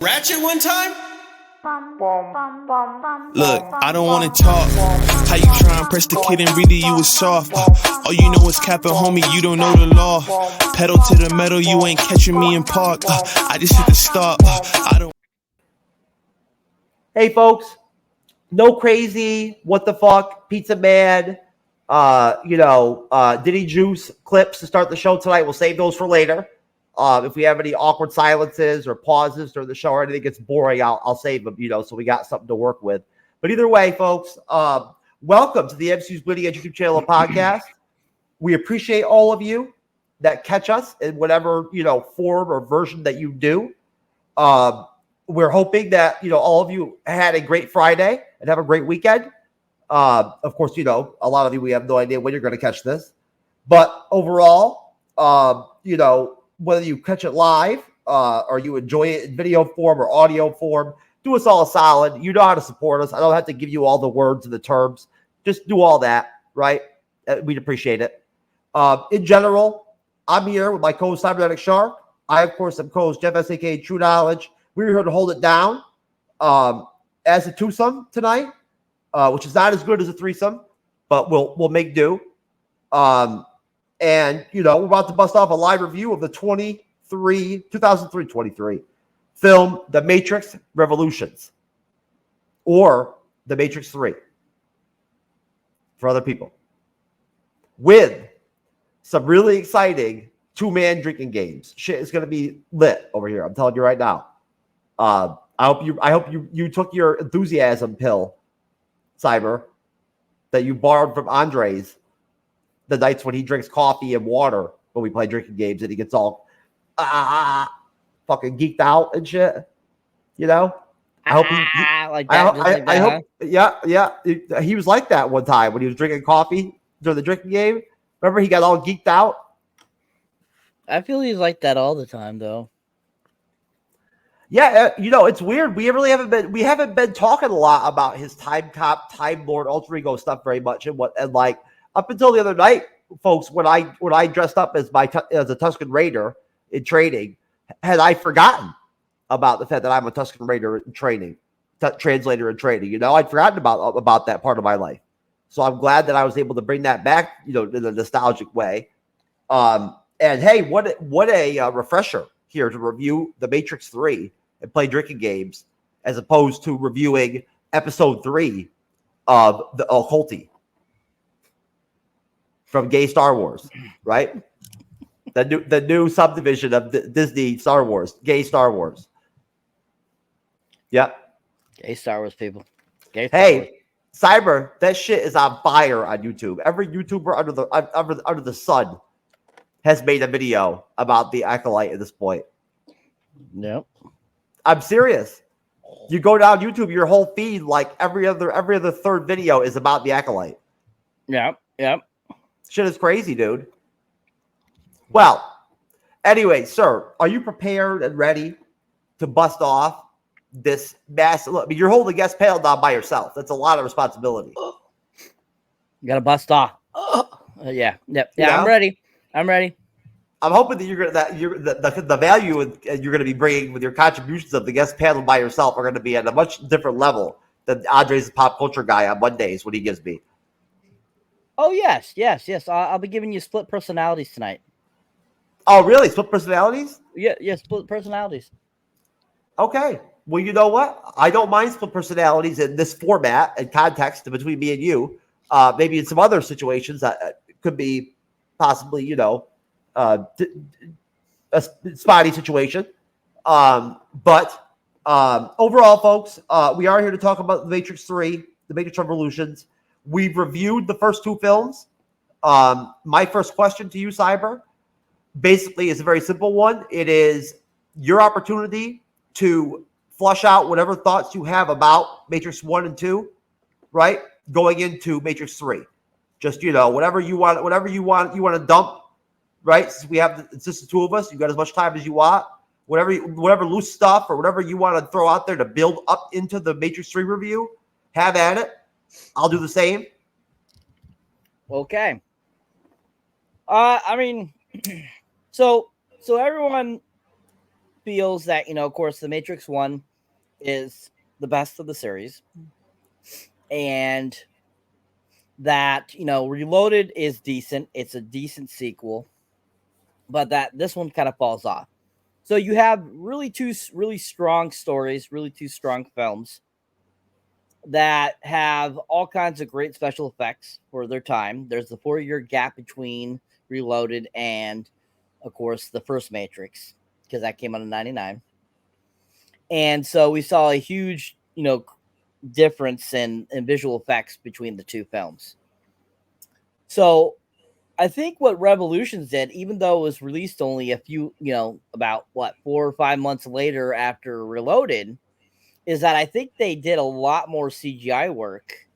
Ratchet one time? Look, I don't wanna talk. How you try and press the kid and really you was soft. All you know is capping, homie, you don't know the law. Pedal to the metal, you ain't catching me in park. I just hit the stop. I don't. Hey folks, no crazy, what the fuck, Pizza Man, Diddy Juice clips to start the show tonight. We'll save those for later. If we have any awkward silences or pauses during the show or anything gets boring, I'll save them, so we got something to work with. But either way, folks, welcome to the MCU'S Bleeding Edge YouTube channel and podcast. We appreciate all of you that catch us in whatever, form or version that you do. We're hoping that, all of you had a great Friday and have a great weekend. Of course, a lot of you, we have no idea when you're going to catch this. But overall, whether you catch it live or you enjoy it in video form or audio form, do us all a solid. You know how to support us. I don't have to give you all the words and the terms. Just do all that, right? We'd appreciate it. In general, I'm here with my co-host Cyberneticshark. I, of course, am co-host Jeff S.A.K. TrueKnowledge. We're here to hold it down as a twosome tonight, which is not as good as a threesome, but we'll make do. And, we're about to bust off a live review of the 2003 film, The Matrix Revolutions, or The Matrix 3 for other people, with some really exciting two-man drinking games. Shit is going to be lit over here. I'm telling you right now. I hope you took your enthusiasm pill, Cyber, that you borrowed from Andres the nights when he drinks coffee and water when we play drinking games and he gets all fucking geeked out and shit. I hope he was like that one time when he was drinking coffee during the drinking game. Remember, he got all geeked out. I feel he's like that all the time, though. Yeah, it's weird. We haven't been talking a lot about his time cop, time lord, alter ego stuff very much, and up until the other night, folks, when I dressed up as a Tusken Raider in training, had I forgotten about the fact that I'm a Tusken Raider in training, translator in training. I'd forgotten about that part of my life. So I'm glad that I was able to bring that back, in a nostalgic way. And hey, what a refresher here to review The Matrix 3 and play drinking games, as opposed to reviewing episode 3 of the Occulty from Gay Star Wars, right? The new subdivision of Disney Star Wars, Gay Star Wars. Yeah. Gay Star Wars people. Hey, Cyber, that shit is on fire on YouTube. Every YouTuber under the sun has made a video about the Acolyte at this point. Nope. I'm serious. You go down YouTube, your whole feed, like every other third video is about the Acolyte. Yep. Shit is crazy, dude. Well, anyway, sir, are you prepared and ready to bust off this massive? Look, I mean, you're holding the guest panel down by yourself. That's a lot of responsibility. You gotta bust off. Yeah. I'm ready. I'm hoping that the value you're gonna be bringing with your contributions of the guest panel by yourself are gonna be at a much different level than Andres' pop culture guy on Mondays when he gives me. Oh, yes. I'll be giving you split personalities tonight. Oh, really? Split personalities? Yeah, split personalities. Okay. Well, you know what? I don't mind split personalities in this format and context between me and you. Maybe in some other situations that could be possibly, a spotty situation. But overall, folks, we are here to talk about The Matrix 3, The Matrix Revolutions. We've reviewed the first two films. My first question to you, Cyber, basically is a very simple one. It is your opportunity to flush out whatever thoughts you have about Matrix 1 and 2, right? Going into Matrix 3. Just, whatever you want to dump, right? Since it's just the two of us, you got as much time as you want. Whatever loose stuff or whatever you want to throw out there to build up into the Matrix 3 review, have at it. I'll do the same. Okay. I mean, so everyone, feels that, of course, the Matrix 1 is the best of the series, and that, Reloaded is decent. It's a decent sequel, but that this one kind of falls off. So you have two really strong stories, really two strong films that have all kinds of great special effects for their time. There's the 4-year gap between Reloaded and, of course, the first Matrix, because that came out in 99. And so we saw a huge, difference in visual effects between the two films. So I think what Revolutions did, even though it was released only a few, about 4 or 5 months later after Reloaded, is that I think they did a lot more CGI work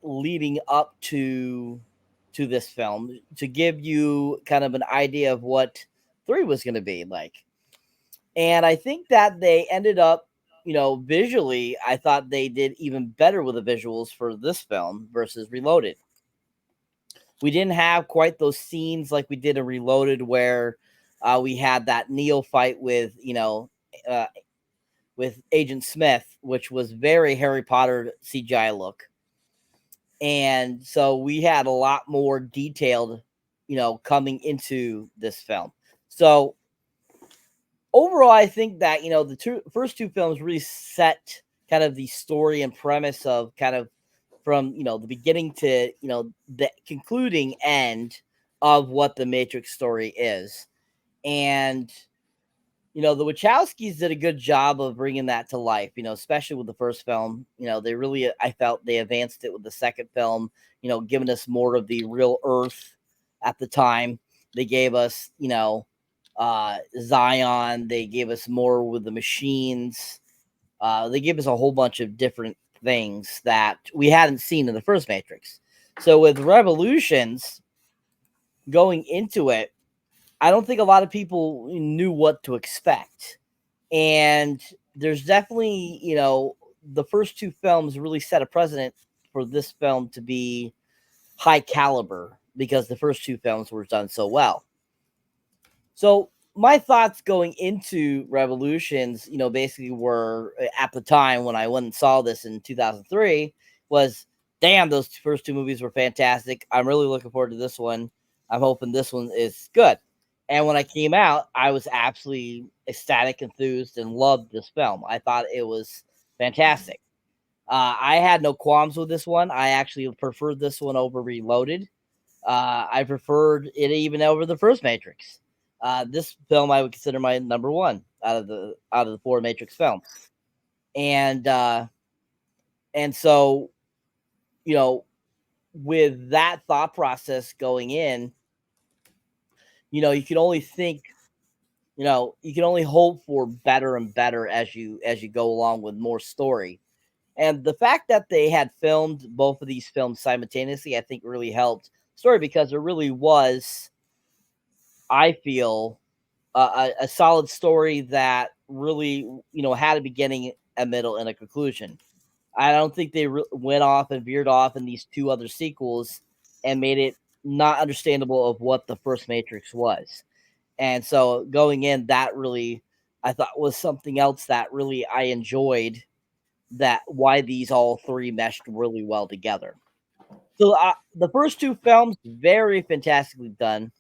leading up to this film to give you kind of an idea of what 3 was going to be like. And I think that they ended up, visually, I thought they did even better with the visuals for this film versus Reloaded. We didn't have quite those scenes like we did in Reloaded where we had that Neo fight with, with Agent Smith, which was very Harry Potter CGI look. And so we had a lot more detailed, coming into this film. So overall, I think that, the first two films really set kind of the story and premise of kind of from, the beginning to, the concluding end of what the Matrix story is. And, the Wachowskis did a good job of bringing that to life, especially with the first film. They really, I felt they advanced it with the second film, giving us more of the real Earth at the time. They gave us, Zion. They gave us more with the machines. They gave us a whole bunch of different things that we hadn't seen in the first Matrix. So with Revolutions going into it, I don't think a lot of people knew what to expect. And there's definitely, the first two films really set a precedent for this film to be high caliber because the first two films were done so well. So my thoughts going into Revolutions, basically were at the time when I went and saw this in 2003 was, damn, those first two movies were fantastic. I'm really looking forward to this one. I'm hoping this one is good. And when I came out, I was absolutely ecstatic, enthused, and loved this film. I thought it was fantastic. I had no qualms with this one. I actually preferred this one over Reloaded. I preferred it even over the first Matrix. This film I would consider my number one out of the 4 Matrix films. And so, with that thought process going in, you can only think, you can only hope for better and better as you go along with more story. And the fact that they had filmed both of these films simultaneously, I think really helped story because it really was, I feel, a solid story that really, had a beginning, a middle, and a conclusion. I don't think they went off and veered off in these two other sequels and made it not understandable of what the first Matrix was. And so going in, that really, I thought was something else that really I enjoyed, that why these all three meshed really well together. So the first two films, very fantastically done.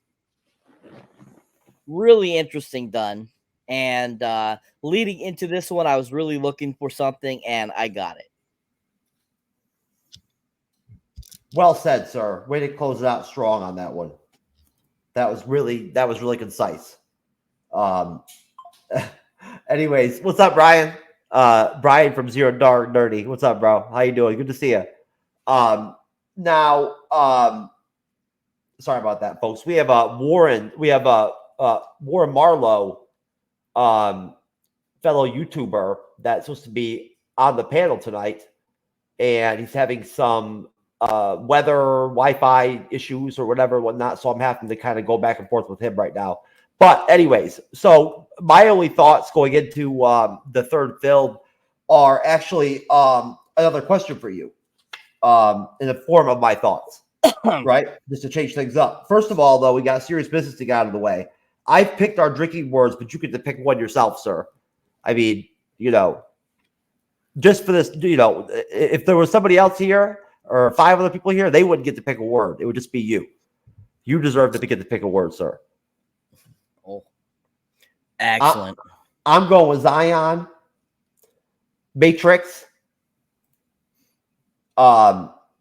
Really interesting done. And leading into this one, I was really looking for something, and I got it. Well said, sir. Way to close it out strong on that one. That was really concise. Anyways, what's up, Brian? Brian from Zero Dark Nerdy. What's up, bro? How you doing? Good to see you. Now, sorry about that, folks. We have Warren. We have Warren Marlowe, fellow YouTuber that's supposed to be on the panel tonight, and he's having some weather, Wi-Fi issues or whatnot. So I'm having to kind of go back and forth with him right now. But anyways, so my only thoughts going into the third film are actually another question for you in the form of my thoughts, right? Just to change things up. First of all, though, we got serious business to get out of the way. I've picked our drinking words, but you get to pick one yourself, sir. I mean, just for this, if there was somebody else here or 5 other people here, they wouldn't get to pick a word. It would just be you. You deserve to get to pick a word, sir. Oh, excellent. I'm going with Zion, Matrix,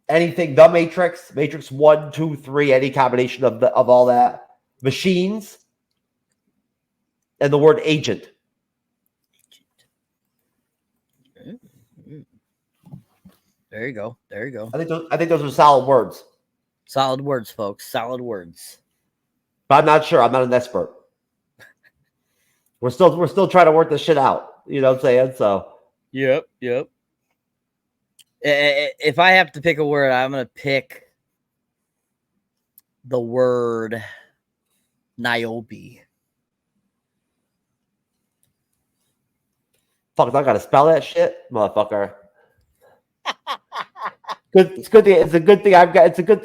anything, the Matrix 1, 2, 3, any combination of all that, machines, and the word agent. There you go. There you go. I think those are solid words. Solid words, folks. Solid words. But I'm not sure. I'm not an expert. We're still trying to work this shit out. You know what I'm saying? So. Yep. If I have to pick a word, I'm gonna pick the word Niobe. Fuck, I gotta spell that shit, motherfucker. It's a good thing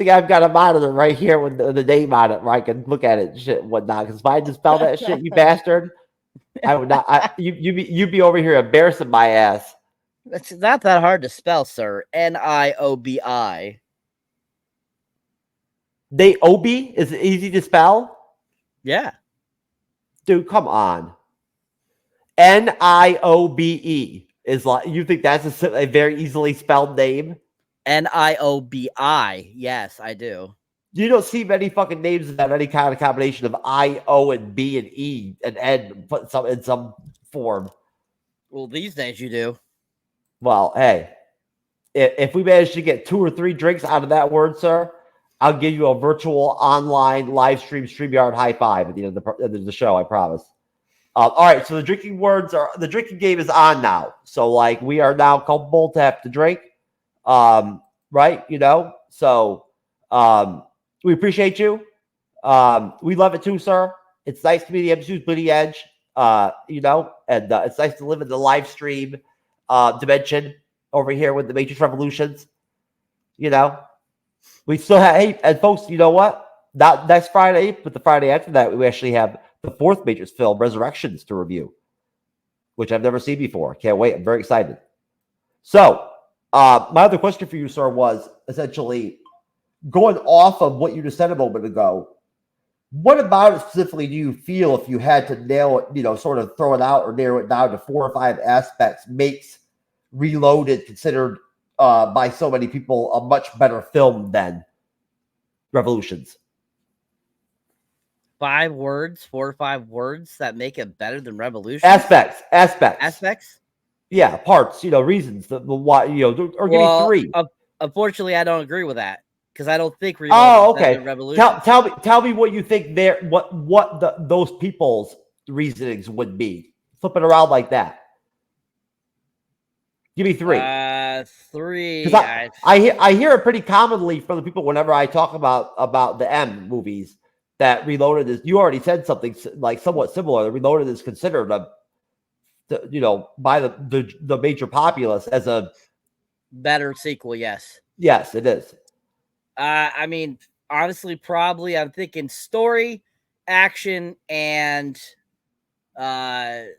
I've got a monitor right here with the name on it, where I can look at it and shit and whatnot. Because if I just spell that shit, you bastard, I would not. You'd be over here embarrassing my ass. It's not that hard to spell, sir. Niobi. Niobe is it easy to spell? Yeah, dude, come on. Niobe is like, you think that's a very easily spelled name? Niobi. Yes, I do. You don't see many fucking names that have any kind of combination of I, O, and B, and E, and N in some form. Well, these days you do. Well, hey, if we manage to get 2 or 3 drinks out of that word, sir, I'll give you a virtual online live stream StreamYard high five at the end of the show, I promise. All right, so the drinking game is on now. So, like, we are now culpable to have to drink, right? So we appreciate you. We love it too, sir. It's nice to be the MCU'S Bleeding Edge, and it's nice to live in the live stream dimension over here with the Matrix Revolutions. We still have, hey, and folks, you know what? Not next Friday, but the Friday after that, we actually have the 4th Matrix film, Resurrections, to review, which I've never seen before. Can't wait. I'm very excited. So, my other question for you, sir, was essentially going off of what you just said a moment ago. What about it specifically do you feel, if you had to nail it, sort of throw it out or narrow it down to 4 or 5 aspects, makes Reloaded considered by so many people a much better film than Revolutions? 5 words, 4 or 5 words that make it better than Revolution. Aspects. Yeah, parts. Reasons. The why. Or give me 3. Unfortunately, I don't agree with that because I don't think Reloaded is better than Revolution. Tell me what you think there. What those people's reasonings would be. Flip it around like that. Give me 3. 3. Because I hear it pretty commonly from the people whenever I talk about the M movies that Reloaded is. You already said something like somewhat similar. That Reloaded is considered by the major populace as a better sequel. Yes, it is. I mean, honestly, probably I'm thinking story, action, and I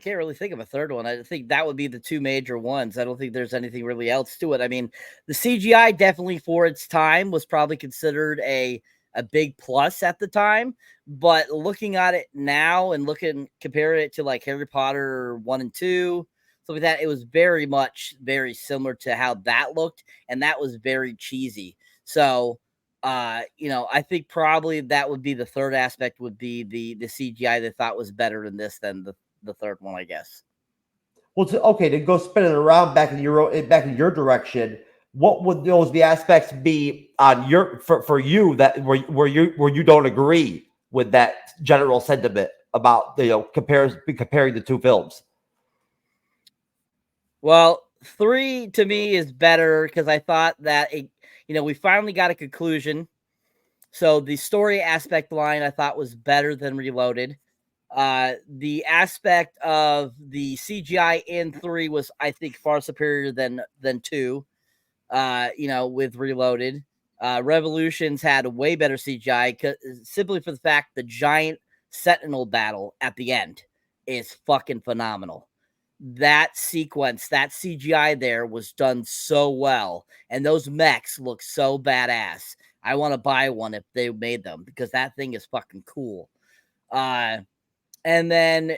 can't really think of a third one. I think that would be the 2 major ones. I don't think there's anything really else to it. I mean, the CGI definitely for its time was probably considered a big plus at the time. But looking at it now and comparing it to like Harry Potter 1 and 2, stuff like that, it was very similar to how that looked. And that was very cheesy. So, I think probably that would be the third aspect, would be the CGI they thought was better in this than the third one, I guess. Well, to go spin it around back in your direction. What would the aspects be on for you that where you don't agree with that general sentiment about comparing the 2 films? Well, 3 to me is better because I thought that we finally got a conclusion. So the story aspect line I thought was better than Reloaded. The aspect of the CGI in 3 was, I think, far superior than 2. With Reloaded. Revolutions had way better CGI simply for the fact the giant Sentinel battle at the end is fucking phenomenal. That sequence, that CGI there was done so well, and those mechs look so badass. I want to buy one if they made them because that thing is fucking cool. And then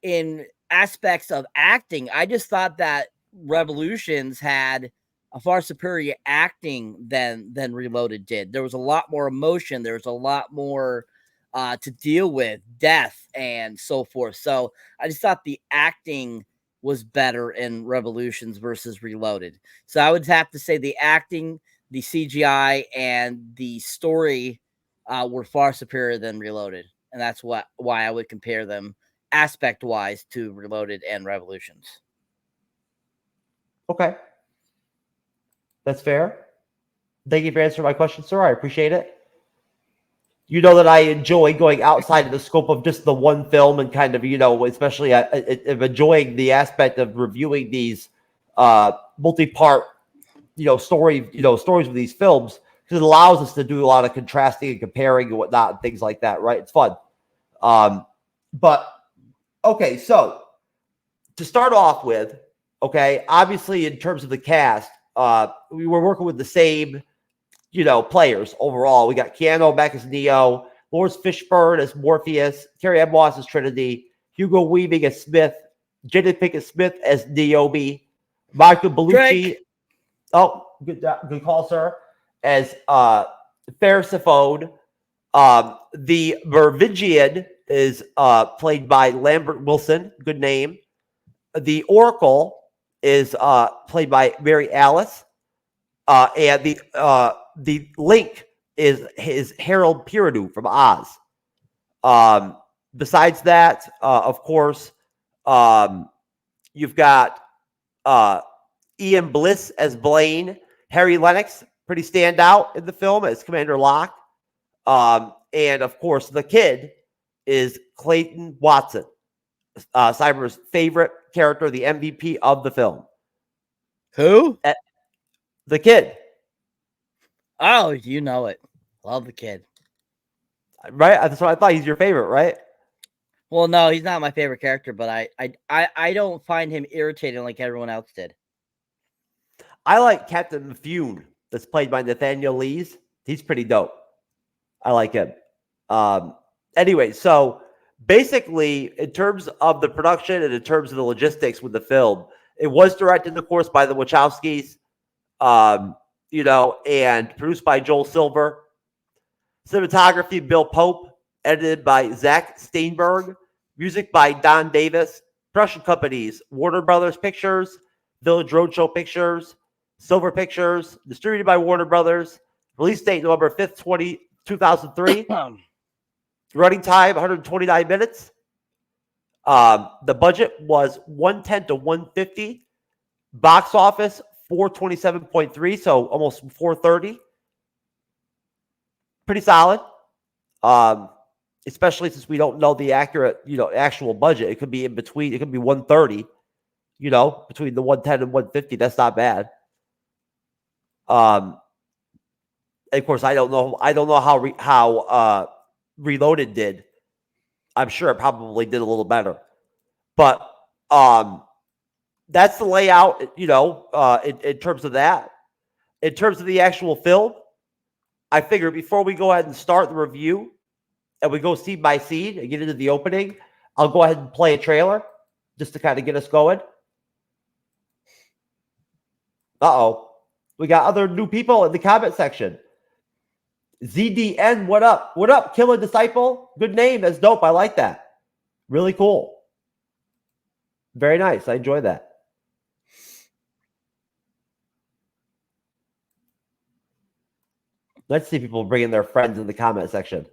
in aspects of acting, I just thought that Revolutions had a far superior acting than Reloaded did. There was a lot more emotion. There was a lot more to deal with, death and so forth. So I just thought the acting was better in Revolutions versus Reloaded. So I would have to say the acting, the CGI, and the story were far superior than Reloaded. And that's why I would compare them aspect-wise to Reloaded and Revolutions. Okay. That's fair. Thank you for answering my question, sir. I appreciate it. You know that I enjoy going outside of the scope of just the one film and kind of, especially enjoying the aspect of reviewing these multi-part, stories of these films, because it allows us to do a lot of contrasting and comparing and whatnot and things like that, right? It's fun. But, okay, so to start off with, okay, obviously in terms of the cast, we were working with the same, players overall. We got Keanu Beck as Neo, Lawrence Fishburne as Morpheus, Carrie Ann Moss as Trinity, Hugo Weaving as Smith, Jada Pinkett Smith as Niobe, Michael Bellucci. Drake. Oh, good call, sir. As Persephone. The Merovingian is played by Lambert Wilson. Good name. The Oracle is played by Mary Alice. And the Link is Harold Piradu from Oz. Besides that, of course, you've got Ian Bliss as Blaine. Harry Lennox, pretty standout in the film as Commander Locke. And, of course, the kid is Clayton Watson, Cyber's favorite character, the MVP of the film. Who? The kid. Oh, you know it. Love the kid. Right? That's what I thought. He's your favorite, right? Well, no, he's not my favorite character, but I don't find him irritating like everyone else did. I like Captain Mifune, that's played by Nathaniel Lees. He's pretty dope. I like him. Anyway, so basically, in terms of the production and in terms of the logistics with the film, it was directed, of course, by the Wachowskis, and produced by Joel Silver. Cinematography, Bill Pope. Edited by Zach Steinberg. Music by Don Davis. Production companies, Warner Brothers Pictures, Village Roadshow Pictures, Silver Pictures. Distributed by Warner Brothers. Release date November 5th, 2003. Running time, 129 minutes. The budget was 110 to 150. Box office, 427.3, so almost 430. Pretty solid. Especially since we don't know the accurate, actual budget. It could be in between. It could be 130, between the 110 and 150. That's not bad. Of course, I don't know how Reloaded did. I'm sure it probably did a little better. But that's the layout, in terms of that. In terms of the actual film, I figure before we go ahead and start the review and we go seed by seed and get into the opening, I'll go ahead and play a trailer just to kind of get us going. Uh-oh. We got other new people in the comment section. ZDN, what up? What up, Kill a Disciple? Good name. That's dope. I like that. Really cool. Very nice. I enjoy that. Let's see people bringing their friends in the comment section.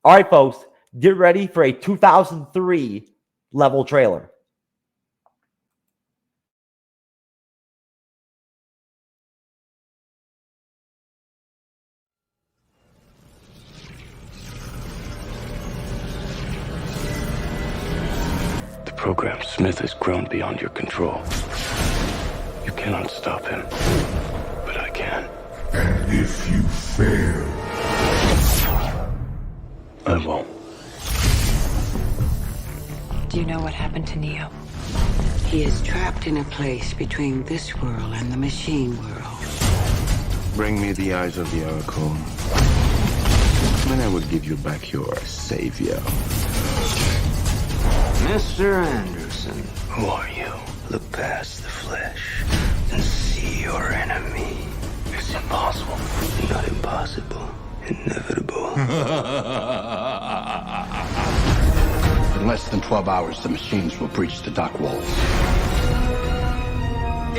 All right, folks. Get ready for a 2003 level trailer. The program Smith has grown beyond your control. You cannot stop him, but I can. If you fail, I won't. Do you know what happened to Neo? He is trapped in a place between this world and the machine world. Bring me the eyes of the Oracle, and I will give you back your savior. Mr. Anderson. Who are you? Look past the flesh and see your enemy. It's impossible. Not impossible. Inevitable. In less than 12 hours, the machines will breach the dock walls.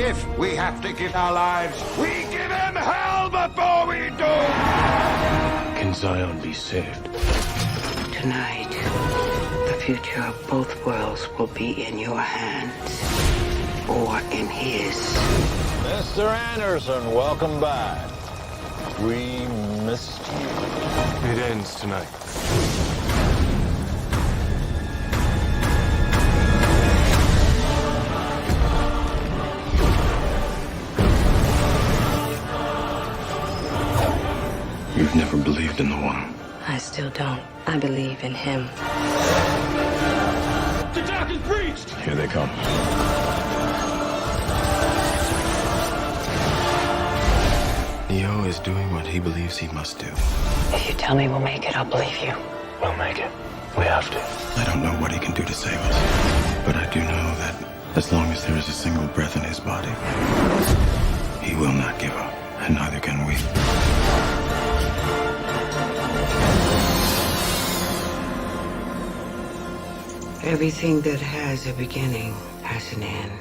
if we have to give our lives, we give him hell before we do! Can Zion be saved? Tonight, the future of both worlds will be in your hands, or in his. Mr. Anderson, welcome back. We missed you. It ends tonight. You've never believed in the One. I still don't. I believe in him. The dock is breached! Here they come. Neo is doing what he believes he must do. If you tell me we'll make it, I'll believe you. We'll make it. We have to. I don't know what he can do to save us, but I do know that as long as there is a single breath in his body, he will not give up, and neither can we. Everything that has a beginning has an end.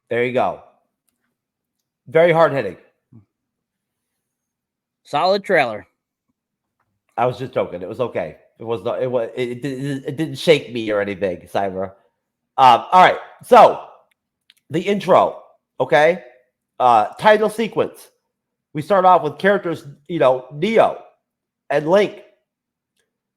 There you go. Very hard hitting. Solid trailer. I was just joking. It was okay. It was not. It didn't shake me or anything, Cyber. All right. So the intro. Okay. Title sequence. We start off with characters. Neo and Link.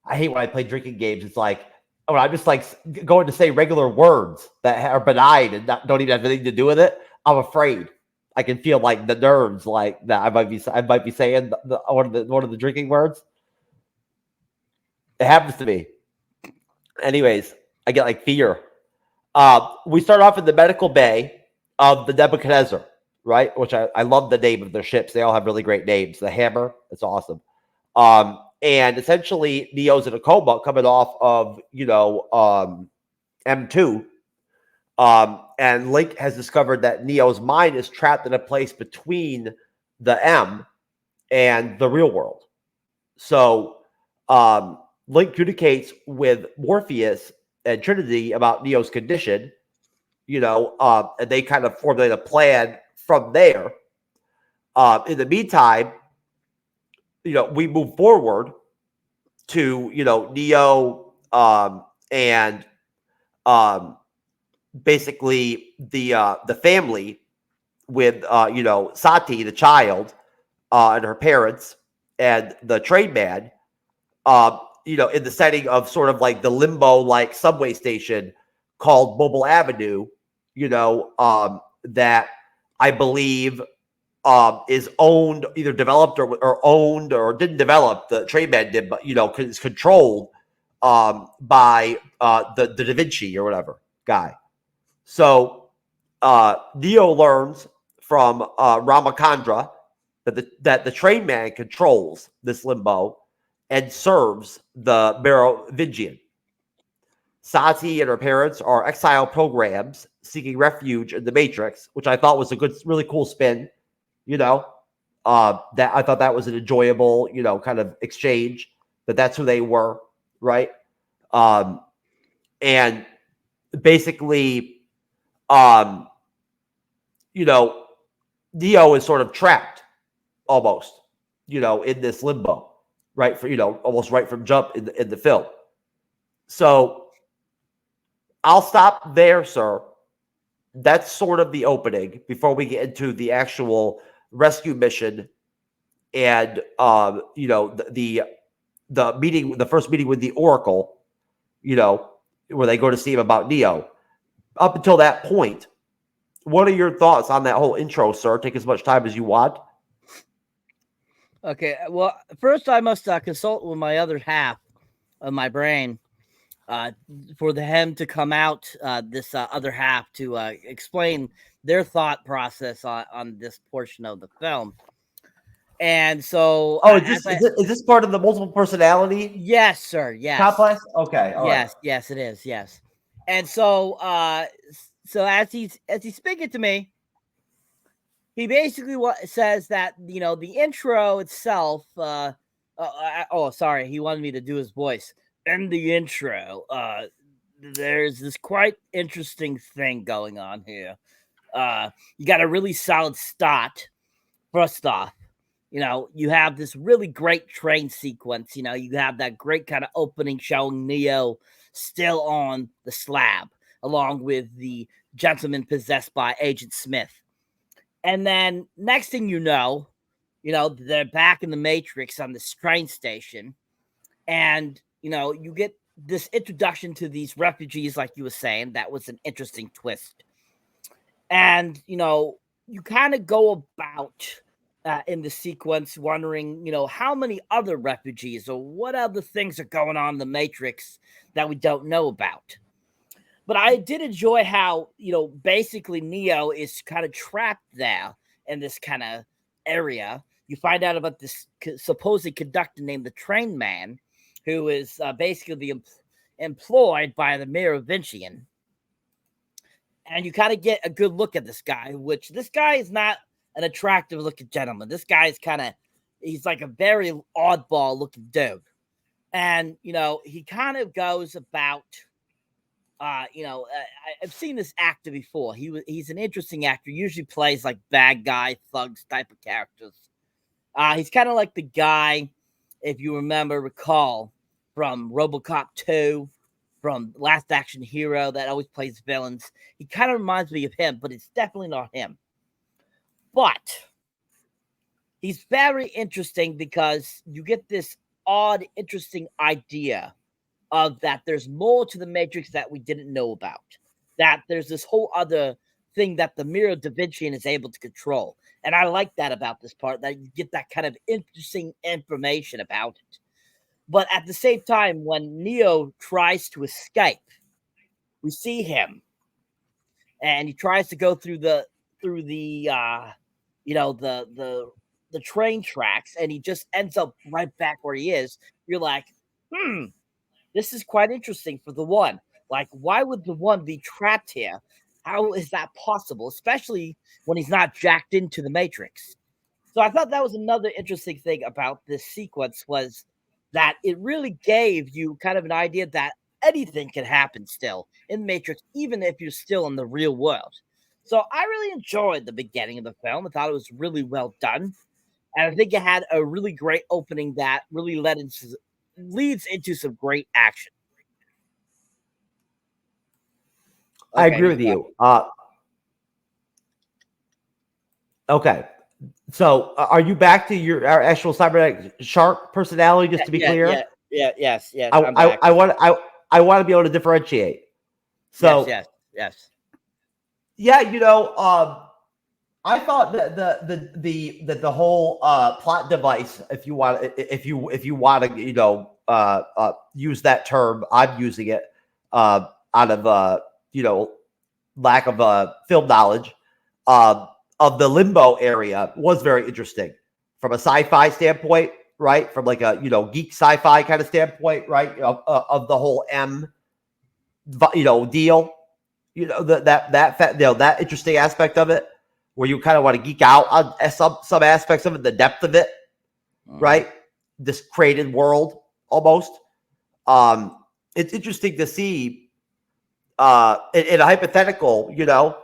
I hate when I play drinking games. It's like, when I'm just like going to say regular words that are benign and don't even have anything to do with it. I'm afraid. I can feel like the nerves, like that. I might be saying one of the drinking words. It happens to me. Anyways, I get like fear. We start off in the medical bay of the Nebuchadnezzar, right? Which I love the name of their ships. They all have really great names. The Hammer, it's awesome. And essentially, Neo's in a coma coming off of, M2. And Link has discovered that Neo's mind is trapped in a place between the M and the real world. So Link communicates with Morpheus and Trinity about Neo's condition, and they kind of formulate a plan from there. In the meantime, we move forward to, Neo and basically the family with, Sati, the child, and her parents, and the trade man, in the setting of sort of like the limbo-like subway station called Mobile Avenue, that I believe is owned, either developed or owned, or didn't develop. The trade man did, but is controlled by the Da Vinci or whatever guy. So Neo learns from Ramachandra that the trade man controls this limbo and serves the Merovingian. Sati and her parents are exile programs seeking refuge in the Matrix, which I thought was a really cool spin. That I thought that was an enjoyable, kind of exchange. That's who they were, right? And basically, Neo is sort of trapped, almost, in this limbo, right? For almost right from jump in the film. So I'll stop there, sir. That's sort of the opening before we get into the actual rescue mission and the meeting, the first meeting with the Oracle, you know, where they go to see him about Neo. Up until that point, what are your thoughts on that whole intro, sir? Take as much time as you want. Okay, well, first I must consult with my other half of my brain for him to come out, this other half, to explain their thought process on this portion of the film. And so, is this part of the multiple personality? Yes, sir. Yes. Complex. Okay. All yes. right. Yes, it is. Yes. And so, so as he's speaking to me, he basically says that, you know, the intro itself. Oh, sorry, he wanted me to do his voice. In the intro, there's this quite interesting thing going on here. You got a really solid start. First off, you know, you have this really great train sequence. You know, you have that great kind of opening showing Neo still on the slab, along with the gentleman possessed by Agent Smith. And then next thing you know, they're back in the Matrix on this train station. And, you know, you get this introduction to these refugees, like you were saying. That was an interesting twist. And, you know, you kind of go about in the sequence wondering, you know, how many other refugees or what other things are going on in the Matrix that we don't know about. But I did enjoy how, you know, basically Neo is kind of trapped there in this kind of area. You find out about this supposed conductor named the Train Man, who is basically employed by the Merovingian. And you kind of get a good look at this guy, which this guy is not an attractive looking gentleman. This guy is he's like a very oddball looking dude. And, you know, he kind of goes about, I've seen this actor before. He's an interesting actor. He usually plays like bad guy, thugs type of characters. He's kind of like the guy, if you recall, from RoboCop 2, from Last Action Hero, that always plays villains. He kind of reminds me of him, but it's definitely not him. But he's very interesting because you get this odd, interesting idea of that there's more to the Matrix that we didn't know about. That there's this whole other thing that the Merovingian is able to control. And I like that about this part, that you get that kind of interesting information about it. But at the same time, when Neo tries to escape, we see him, and he tries to go through the train tracks, and he just ends up right back where he is. You're like, this is quite interesting for the One. Like, why would the One be trapped here? How is that possible? Especially when he's not jacked into the Matrix. So I thought that was another interesting thing about this sequence, was that it really gave you kind of an idea that anything can happen still in Matrix, even if you're still in the real world. So I really enjoyed the beginning of the film. I thought it was really well done. And I think it had a really great opening that really leads into some great action. I agree with you. Okay. So are you back to our actual Cyberneticshark personality, just to be clear? Yes. I want to be able to differentiate. So yes. Yeah, you know, I thought that the whole plot device, if you want to, you know, use that term, I'm using it out of you know, lack of film knowledge of the limbo area, was very interesting from a sci-fi standpoint, right? From like a, you know, geek sci-fi kind of standpoint, right? Of the whole you know, deal. You know, that interesting aspect of it, where you kind of want to geek out on some aspects of it, the depth of it, right? This created world almost. It's interesting to see in a hypothetical, you know,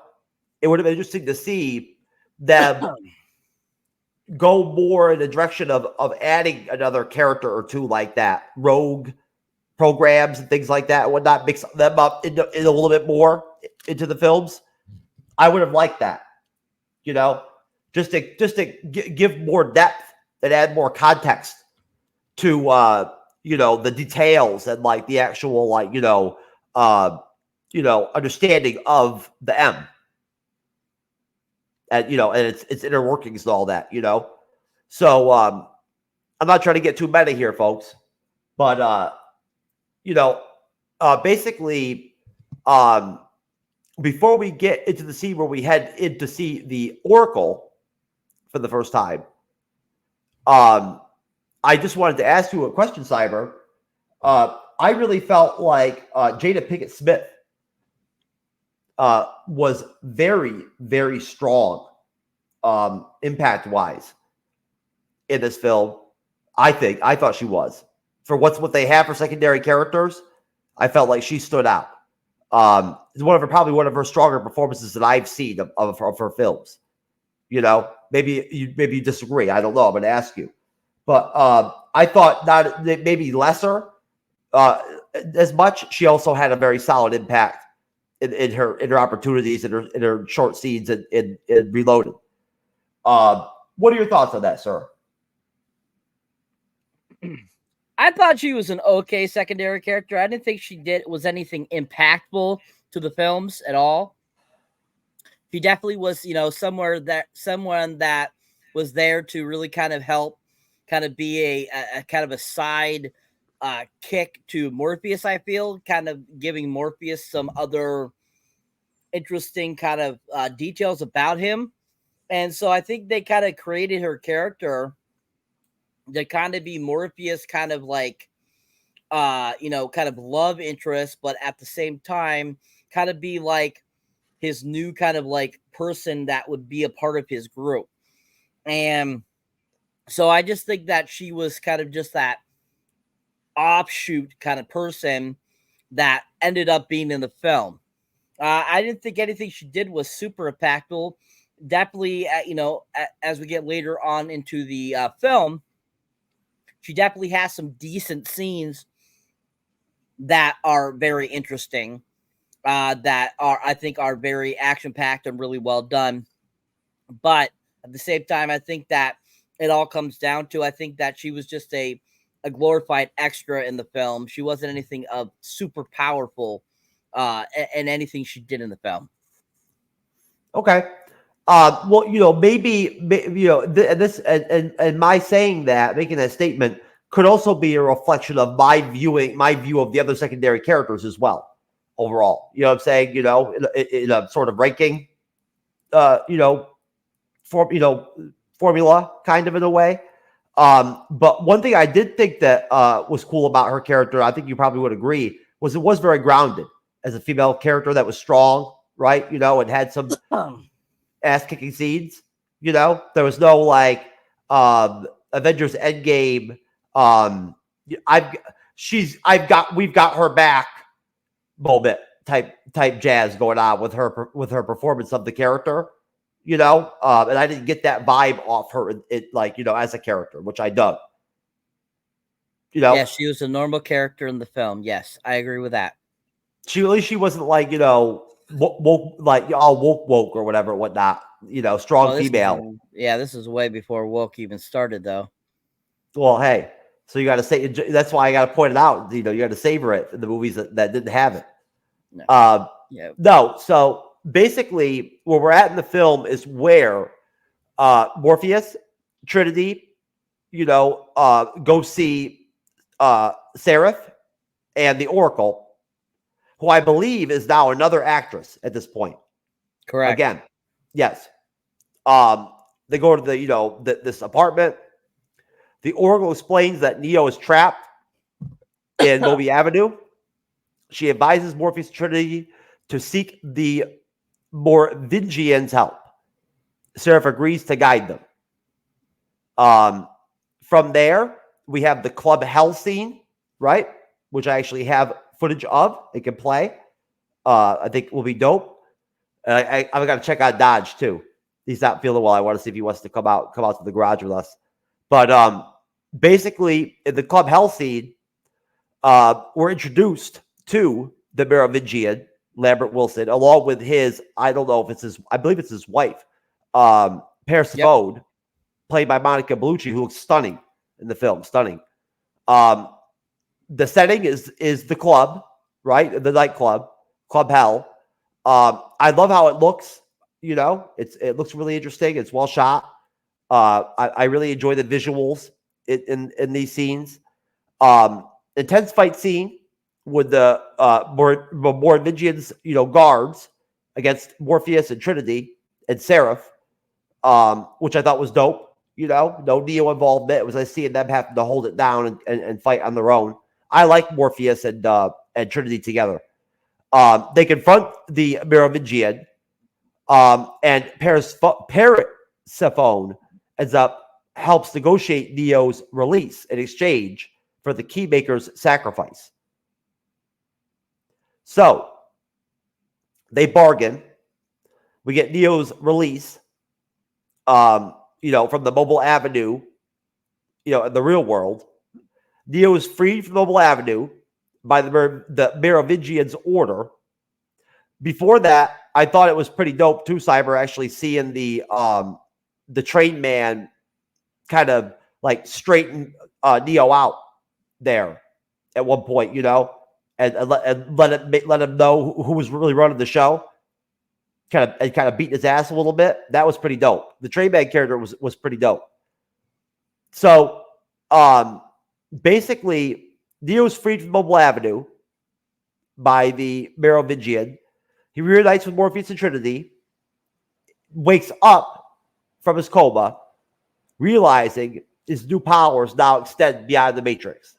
it would have been interesting to see them go more in the direction of adding another character or two like that, rogue programs and things like that, would not mix them up in a little bit more into the films. I would have liked that, you know, just to give more depth and add more context to the details and like the actual like understanding of the M, and and its inner workings and all that. So I'm not trying to get too meta here, folks, but basically, before we get into the scene where we head in to see the Oracle for the first time, I just wanted to ask you a question, Cyber. I really felt like Jada Pinkett Smith was very, very strong impact-wise in this film. I thought she was. For what they have for secondary characters, I felt like she stood out. It's probably one of her stronger performances that I've seen of her films. Maybe you disagree. I don't know. I'm going to ask you. But I thought not maybe lesser as much. She also had a very solid impact in her opportunities in her short scenes in Reloaded. What are your thoughts on that, sir? I thought she was an okay secondary character. I didn't think she was anything impactful to the films at all. She definitely was, someone that was there to really kind of help, kind of be a kind of a side kick to Morpheus. I feel kind of giving Morpheus some other interesting kind of details about him, and so I think they kind of created her character to kind of be Morpheus, kind of like, kind of love interest, but at the same time, kind of be like his new kind of like person that would be a part of his group. And so I just think that she was kind of just that offshoot kind of person that ended up being in the film. I didn't think anything she did was super impactful. Definitely, as we get later on into the film, she definitely has some decent scenes that are very interesting, that I think are very action-packed and really well done. But at the same time, I think that it all comes down to, I think that she was just a glorified extra in the film. She wasn't anything of super powerful in anything she did in the film. Okay. Well, maybe this and my saying that, making that statement, could also be a reflection of my view of the other secondary characters as well. Overall, what I'm saying, in a sort of ranking, formula kind of in a way. But one thing I did think that was cool about her character, I think you probably would agree, was it was very grounded as a female character that was strong, right? And had some ass-kicking scenes. There was no like Avengers Endgame. We've got her back moment type jazz going on with her performance of the character. And I didn't get that vibe off her, as a character, which I dug. Yeah, she was a normal character in the film. Yes, I agree with that. At least she wasn't like, woke, like all woke or whatever, whatnot. Strong female. This is way before woke even started, though. Well, hey, so you got to say that's why I got to point it out. You got to savor it in the movies that didn't have it. No. No. So basically, where we're at in the film is where Morpheus, Trinity, go see Seraph and the Oracle, who I believe is now another actress at this point. Correct. Again, yes. They go to the this apartment. The Oracle explains that Neo is trapped in Moby Avenue. She advises Morpheus Trinity to seek the Morvingians' help. Seraph agrees to guide them. From there, we have the Club Hell scene, right? Which I actually have footage of. It can play. I think will be dope. I've got to check out Dodge too. He's not feeling well. I want to see if he wants to come out to the garage with us. But basically, in the Club Hell scene, we're introduced to the Merovingian, Lambert Wilson, along with his, I believe it's his wife, Persephone, played by Monica Bellucci, who looks stunning in the film. Stunning. the setting is the club, right? The nightclub, Club Hell. I love how it looks. It looks really interesting. It's well shot. I really enjoy the visuals in these scenes. Intense fight scene with the Morvigians, guards against Morpheus and Trinity and Seraph, which I thought was dope. No Neo involvement. It was like seeing them having to hold it down and fight on their own. I like Morpheus and Trinity together. They confront the Merovingian, and Persephone helps negotiate Neo's release in exchange for the Keymaker's sacrifice. So they bargain. We get Neo's release, from the Mobile Avenue, in the real world. Neo is freed from Mobile Avenue by the Merovingian's order. Before that, I thought it was pretty dope too, Cyber, actually seeing the train man kind of like straighten Neo out there at one point, and let him know who was really running the show. Kind of beating his ass a little bit. That was pretty dope. The train man character was pretty dope. So basically, Neo's freed from Mobile Avenue by the Merovingian. He reunites with Morpheus and Trinity, wakes up from his coma, realizing his new powers now extend beyond the Matrix.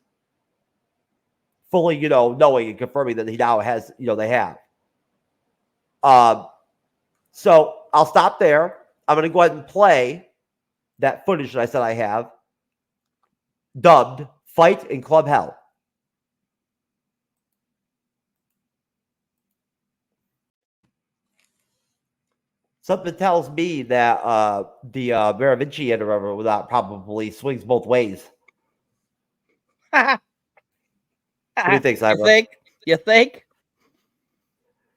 Fully, knowing and confirming that he now has, they have. So I'll stop there. I'm going to go ahead and play that footage that I said I have, dubbed Fight in Club Hell. Something tells me that the Merovingian or whatever that probably swings both ways. What do you think, Cyber? You think?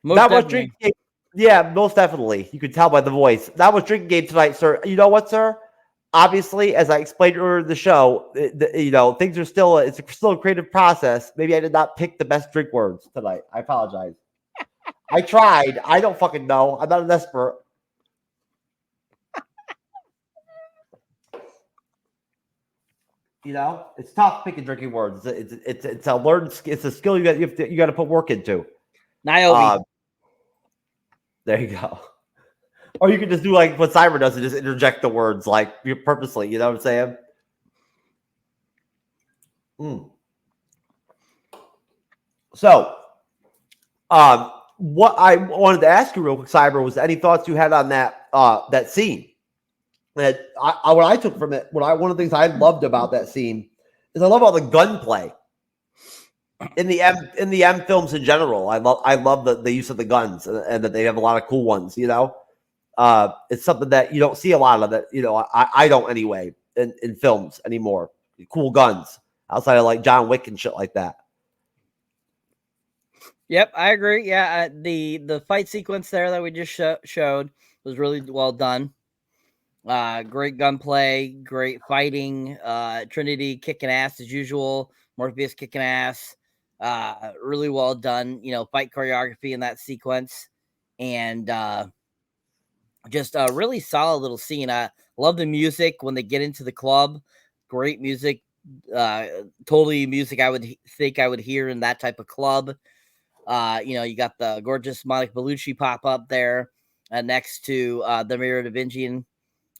That was drinking game. Yeah, most definitely. You could tell by the voice. That was drinking game tonight, sir. You know what, sir? Obviously, as I explained earlier in the show, things are still a creative process. Maybe I did not pick the best drink words tonight. I apologize. I tried. I don't fucking know. I'm not an expert. It's tough picking drinking words. It's a learned. It's a skill you got to put work into. Niobe. There you go. Or you can just do like what Cyber does and just interject the words like purposely. You know what I'm saying? So, what I wanted to ask you real quick, Cyber, was any thoughts you had on that scene? And what I took from it, one of the things I loved about that scene is I love all the gunplay in the M films in general. I love the use of the guns and that they have a lot of cool ones. It's something that you don't see a lot of. That I don't anyway in films anymore. Cool guns outside of like John Wick and shit like that. Yep, I agree. Yeah, the fight sequence there that we just showed was really well done. Great gunplay, great fighting. Trinity kicking ass as usual. Morpheus kicking ass. Really well done. Fight choreography in that sequence, and just a really solid little scene. I love the music when they get into the club. Great music. Totally music I would think I would hear in that type of club. You got the gorgeous Monica Bellucci pop up there next to the Merovingian.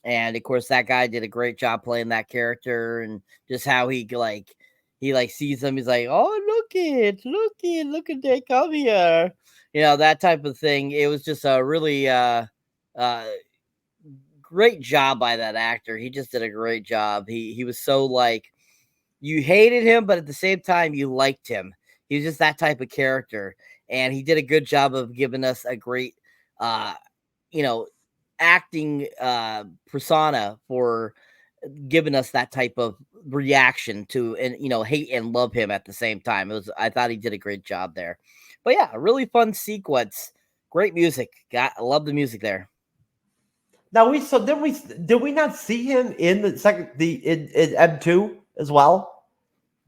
And of course, that guy did a great job playing that character, and just how he sees them. He's like, "Oh, look at they come here," that type of thing. It was just a really great job by that actor. He just did a great job. He was so you hated him, but at the same time you liked him. He was just that type of character, and he did a good job of giving us a great, acting persona for giving us that type of reaction to, and hate and love him at the same time. I thought he did a great job there. But yeah, a really fun sequence. Great music. I love the music there. Now did we not see him in the second in M2 as well?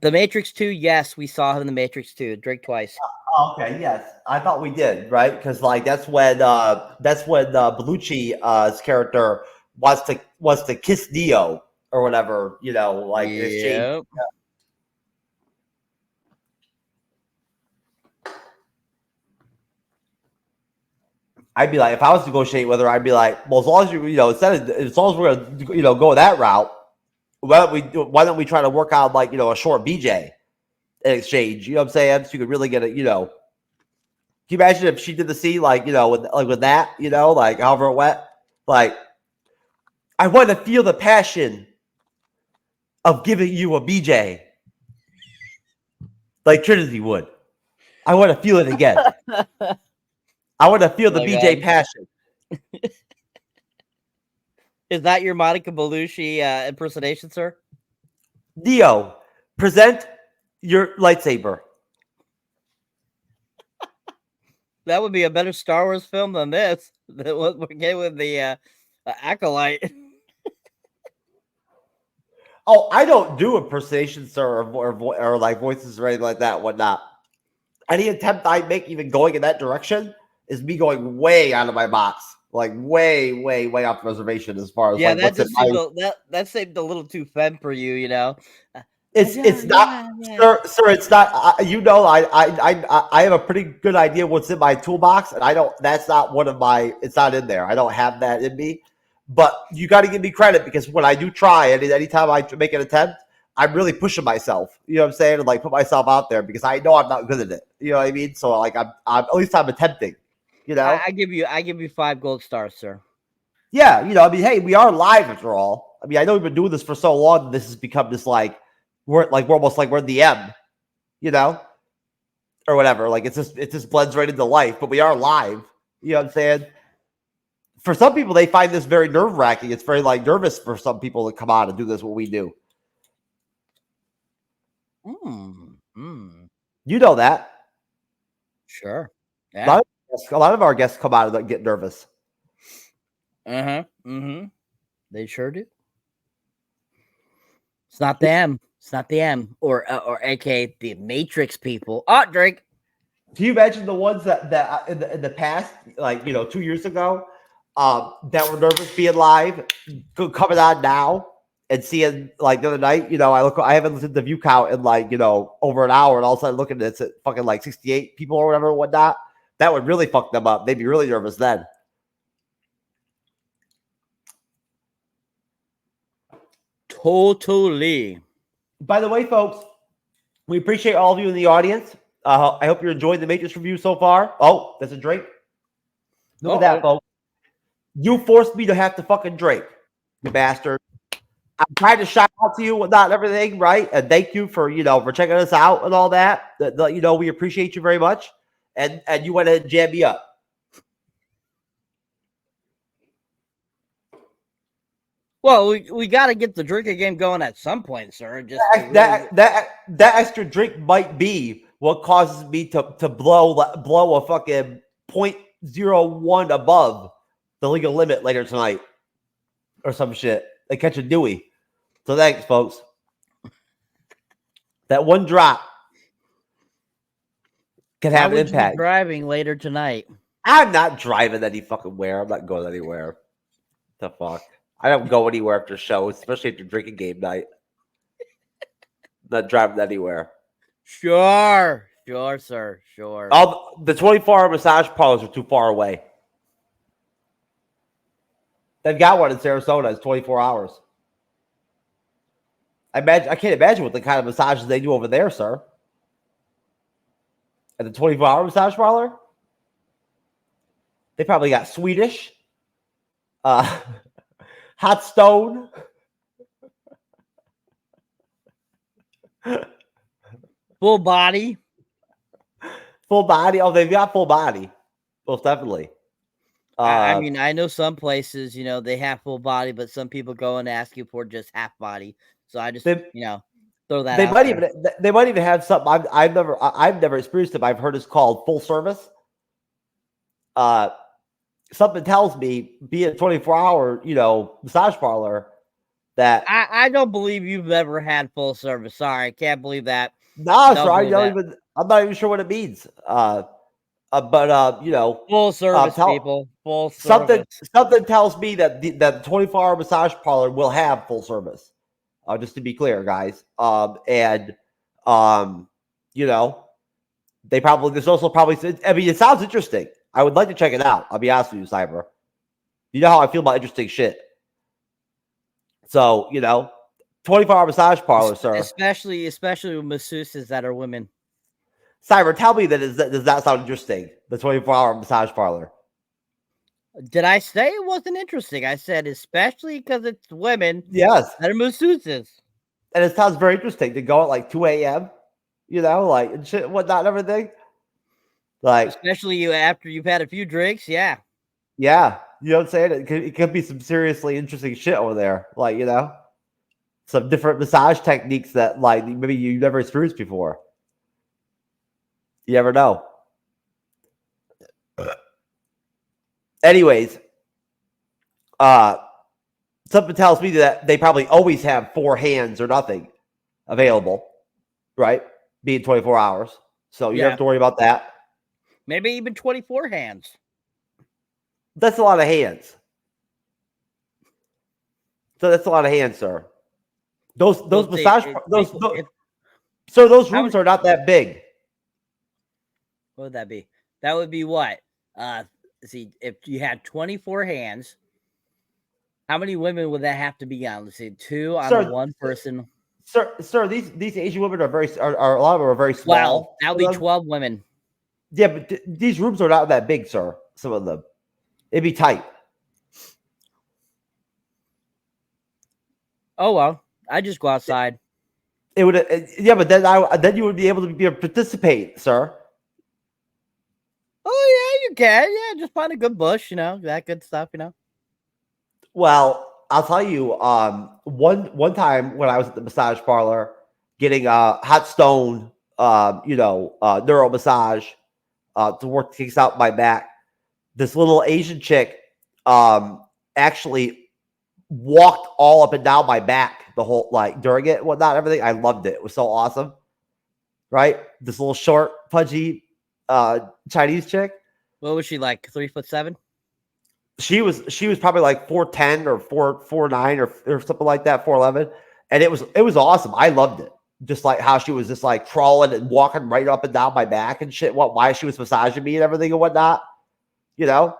The Matrix 2, yes, we saw him in the Matrix 2. Drake twice. Okay, yes, I thought we did, right? Because like that's when Bellucci's character wants to kiss Neo or whatever, you know, like in exchange. I'd be like, if I was negotiating with her, I'd be like, well, as long as as long as we're gonna, go that route, why don't we try to work out like, a short BJ in exchange? You know what I'm saying? So you could really get it, Can you imagine if she did the scene like, with that, like however it went? Like, I want to feel the passion of giving you a BJ. Like Trinity would. I want to feel it again. I want to feel the BJ passion. Is that your Monica Bellucci impersonation, sir? Neo, present your lightsaber. That would be a better Star Wars film than this. That what we're getting with the Acolyte. Oh, I don't do impersonations, sir, or like voices or anything like that, whatnot. Any attempt I make even going in that direction is me going way out of my box, like way off the reservation as far as that seemed a little too femme for you, It's not, sir. It's not. I have a pretty good idea what's in my toolbox, and I don't. That's not one of my. It's not in there. I don't have that in me. But you got to give me credit because when I do try, and anytime I make an attempt, I'm really pushing myself. You know what I'm saying? And like put myself out there because I know I'm not good at it. You know what I mean? So like I'm at least I'm attempting. I give you 5 gold stars, sir. Yeah, I mean, hey, we are live after all. I mean, I know we've been doing this for so long. This has become this like. We're almost like we're in the M, or whatever. Like it just blends right into life. But we are live. You know what I'm saying? For some people, they find this very nerve wracking. It's very like nervous for some people to come on and do this what we do. You know that? Sure. Yeah. A lot of our guests come out and get nervous. They sure do. It's not them. It's not the M or aka the Matrix people. Oh, Drake. Can you imagine the ones that in the past, like 2 years ago, that were nervous being live, coming on now and seeing like the other night, I haven't listened to the view count in like over an hour, and all of a sudden looking at it's fucking like 68 people or whatever, whatnot. That would really fuck them up. They'd be really nervous then. Totally. By the way, folks, we appreciate all of you in the audience. I hope you're enjoying the Matrix review so far. Oh, that's a Drake. Look at that, folks. You forced me to have to fucking Drake, you bastard. I'm trying to shout out to you, not everything, right? And thank you for for checking us out and all that. We appreciate you very much. And you went ahead and jammed me up. Well, we got to get the drinking game going at some point, sir. Just that extra drink might be what causes me to blow a fucking 0.01 above the legal limit later tonight or some shit. They catch a Dewey. So thanks, folks. That one drop can have an impact. Driving later tonight. I'm not driving any fucking where. I'm not going anywhere. The fuck. I don't go anywhere after shows, especially after drinking game night. Not driving anywhere. Sure, sir. Sure. All the 24-hour massage parlors are too far away. They've got one in Sarasota. It's 24 hours. I can't imagine what the kind of massages they do over there, sir. At the 24-hour massage parlor, they probably got Swedish, hot stone, full body. Oh, they've got full body, most definitely. I mean, I know some places, they have full body, but some people go and ask you for just half body. So I just, throw that. They might even have something I've never experienced it. I've heard it's called full service. Something tells me, be it 24-hour, massage parlor, that I don't believe you've ever had full service. Sorry, I can't believe that. no, Don't sir, believe that. I'm not even sure what it means. But you know, Full service, people. Full service. something tells me that the 24-hour massage parlor will have full service. Just to be clear, guys. You know, there's also probably, I mean, it sounds interesting. I would like to check it out. I'll be honest with you, Cyber. You know how I feel about interesting shit. So, you know, 24-hour massage parlor, sir. Especially with masseuses that are women. Cyber, tell me does that sound interesting? The 24-hour massage parlor. Did I say it wasn't interesting? I said especially because it's women. Yes. That are masseuses. And it sounds very interesting to go at like 2 a.m., you know, like and shit, whatnot, and everything. Like, especially after you've had a few drinks, yeah. Yeah, you know what I'm saying? It could be some seriously interesting shit over there. Like, you know, some different massage techniques that like maybe you never experienced before. You never know. Anyways, something tells me that they probably always have 4 hands or nothing available, right? Being 24 hours. So you don't have to worry about that. Maybe even 24 hands. That's a lot of hands. So that's a lot of hands, sir. Those massage sir, those rooms are not that big. What would that be? That would be what? See, if you had 24 hands, how many women would that have to be on? Let's say 2 on one person. Sir, these Asian women are a lot of them are very small. Well, that would be 12 women. Yeah, but these rooms are not that big, sir. Some of them. It'd be tight. Oh well, I just go outside. It would, yeah, but then you would be able to participate, sir. Oh yeah, you can. Yeah, just find a good bush, you know, that good stuff, you know. Well, I'll tell you, one time when I was at the massage parlor getting a hot stone, neuro massage to work things out my back, this little Asian chick actually walked all up and down my back the whole, like, during it, whatnot, everything. I loved it. It was so awesome. Right? This little short, pudgy Chinese chick. What was she, like 3'7"? She was probably like 4'10" or 4'9" or something like that, 4'11". And it was awesome. I loved it. Just like how she was just like crawling and walking right up and down my back and shit. Why she was massaging me and everything and whatnot. You know,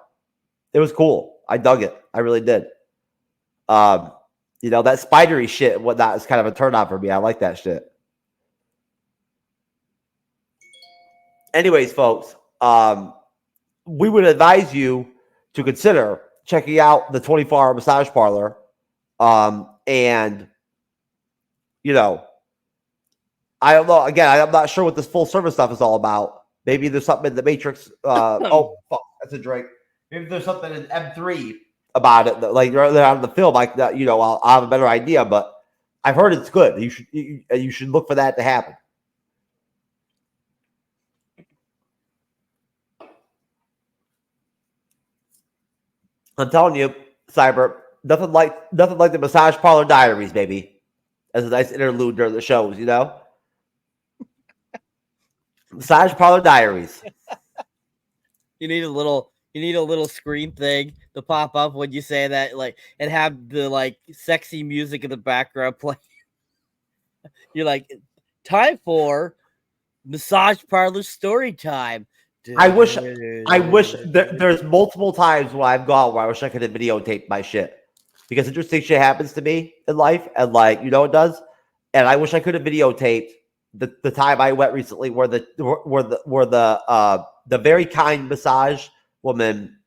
it was cool. I dug it. I really did. You know, that spidery shit and whatnot is kind of a turn on for me. I like that shit. Anyways, folks, we would advise you to consider checking out the 24-hour massage parlor. And, you know, I don't know. Again, I'm not sure what this full service stuff is all about. Maybe there's something in the Matrix. Oh, fuck, that's a drink. Maybe there's something in M3 about it, that, like rather out of the film, like that. You know, I'll have a better idea. But I've heard it's good. You should look for that to happen. I'm telling you, Cyber, nothing like the Massage Parlor Diaries, baby. As a nice interlude during the shows, you know. Massage Parlor Diaries. You need a little screen thing to pop up when you say that, like, and have the like sexy music in the background play. You're like, time for Massage Parlor story time. I wish there's multiple times when I've gone where I wish I could have videotaped my shit, because interesting shit happens to me in life, and like, you know, it does. And I wish I could have videotaped the time I went recently where the very kind massage woman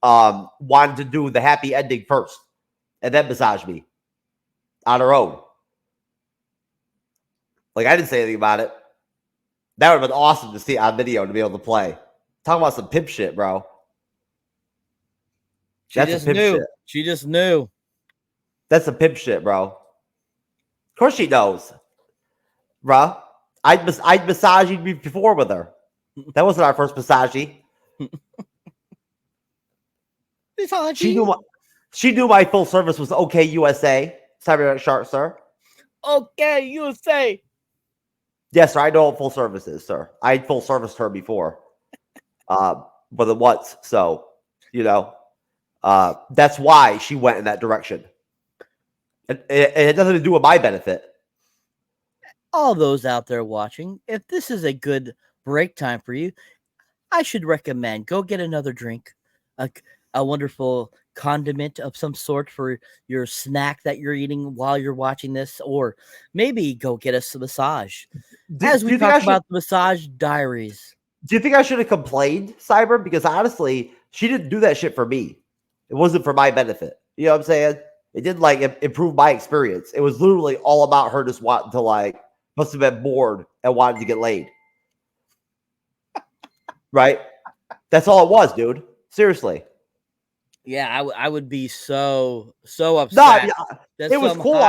wanted to do the happy ending first and then massage me on her own. Like, I didn't say anything about it. That would have been awesome to see on video, to be able to play. Talking about some pimp shit, bro. She just knew. That's some pimp shit, bro. Of course she knows, bro. I'd massage you before with her. That wasn't our first massagey. She knew my full service was okay USA. Cyberneticshark, sir. Okay, you say. Yes, sir. I know what full service is, sir. I full serviced her before, for the once. So, that's why she went in that direction. And it had nothing to do with my benefit. All those out there watching, if this is a good break time for you, I should recommend go get another drink, a wonderful condiment of some sort for your snack that you're eating while you're watching this, or maybe go get us a massage. As we talk about the massage diaries. Do you think I should have complained, Cyber? Because honestly, she didn't do that shit for me. It wasn't for my benefit. You know what I'm saying? It didn't improve my experience. It was literally all about her just wanting to must have been bored and wanted to get laid. Right? That's all it was, dude. Seriously. Yeah, I would be so upset. No, it was cool.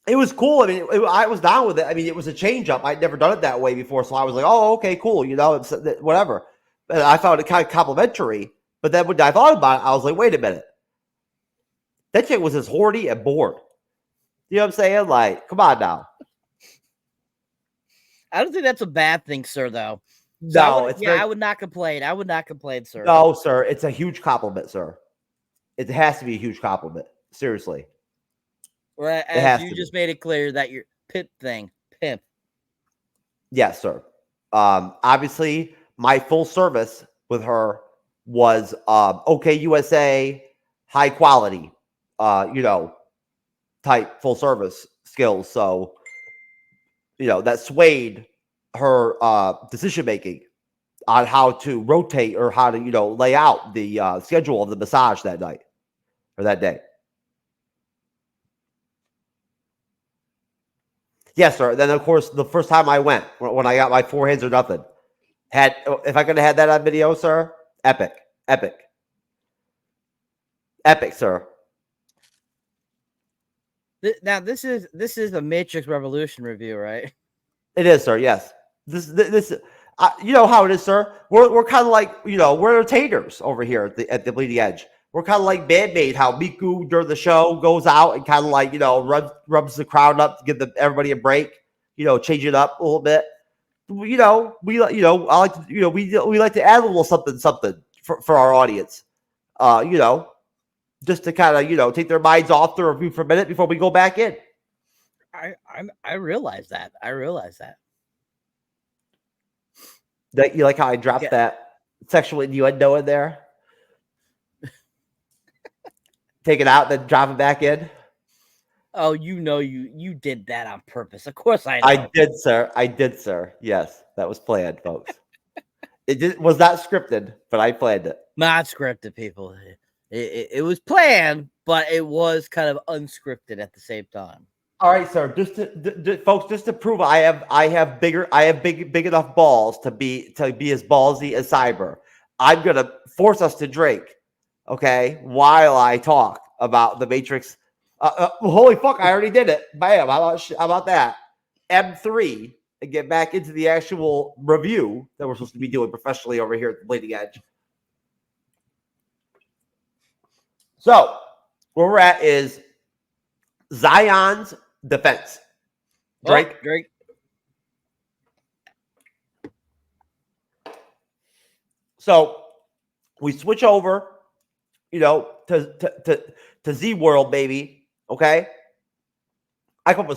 It was cool. I mean, I was down with it. I mean, it was a change up. I'd never done it that way before, so I was like, "Oh, okay, cool." It's whatever. But I found it kind of complimentary. But then when I thought about it, I was like, "Wait a minute, that chick was as horny and bored." You know what I'm saying? Like, come on now. I don't think that's a bad thing, sir. Though. No, I would not complain. I would not complain, sir. No, sir. It's a huge compliment, sir. It has to be a huge compliment. Seriously. Right, as you just made it clear that your pimp. Yes, sir. Obviously, my full service with her was okay USA, high quality, type full service skills. So, that swayed her decision making on how to rotate or how to lay out the schedule of the massage that night or that day. Yes, sir. Then, of course, the first time I went, when I got my 4 hands or nothing, if I could have had that on video, sir, epic, sir. Now, this is a Matrix Revolution review, right? It is, sir. Yes. This you know how it is, sir. We're kind of like we're entertainers over here at the Bleeding Edge. We're kind of like Band-Maid, how Miku during the show goes out and kind of rubs the crowd up to give everybody a break, change it up a little bit. I like to, we like to add a little something for our audience, just to kind of, take their minds off the review for a minute before we go back in. I realize that. That you like how I dropped that sexual innuendo in there? Take it out, then drop it back in. Oh, you did that on purpose. Of course I know. I did, sir. Yes, that was planned, folks. Was not scripted, but I planned it. Not scripted, people. It was planned, but it was kind of unscripted at the same time. All right, sir. Just to prove I have big enough balls to be as ballsy as Cyber. I'm gonna force us to drink, okay, while I talk about the Matrix. Holy fuck! I already did it. Bam! How about that? M3 and get back into the actual review that we're supposed to be doing professionally over here at the Bleeding Edge. So where we're at is Zion's defense. Drake. So we switch over, to Z World, baby. Okay. We come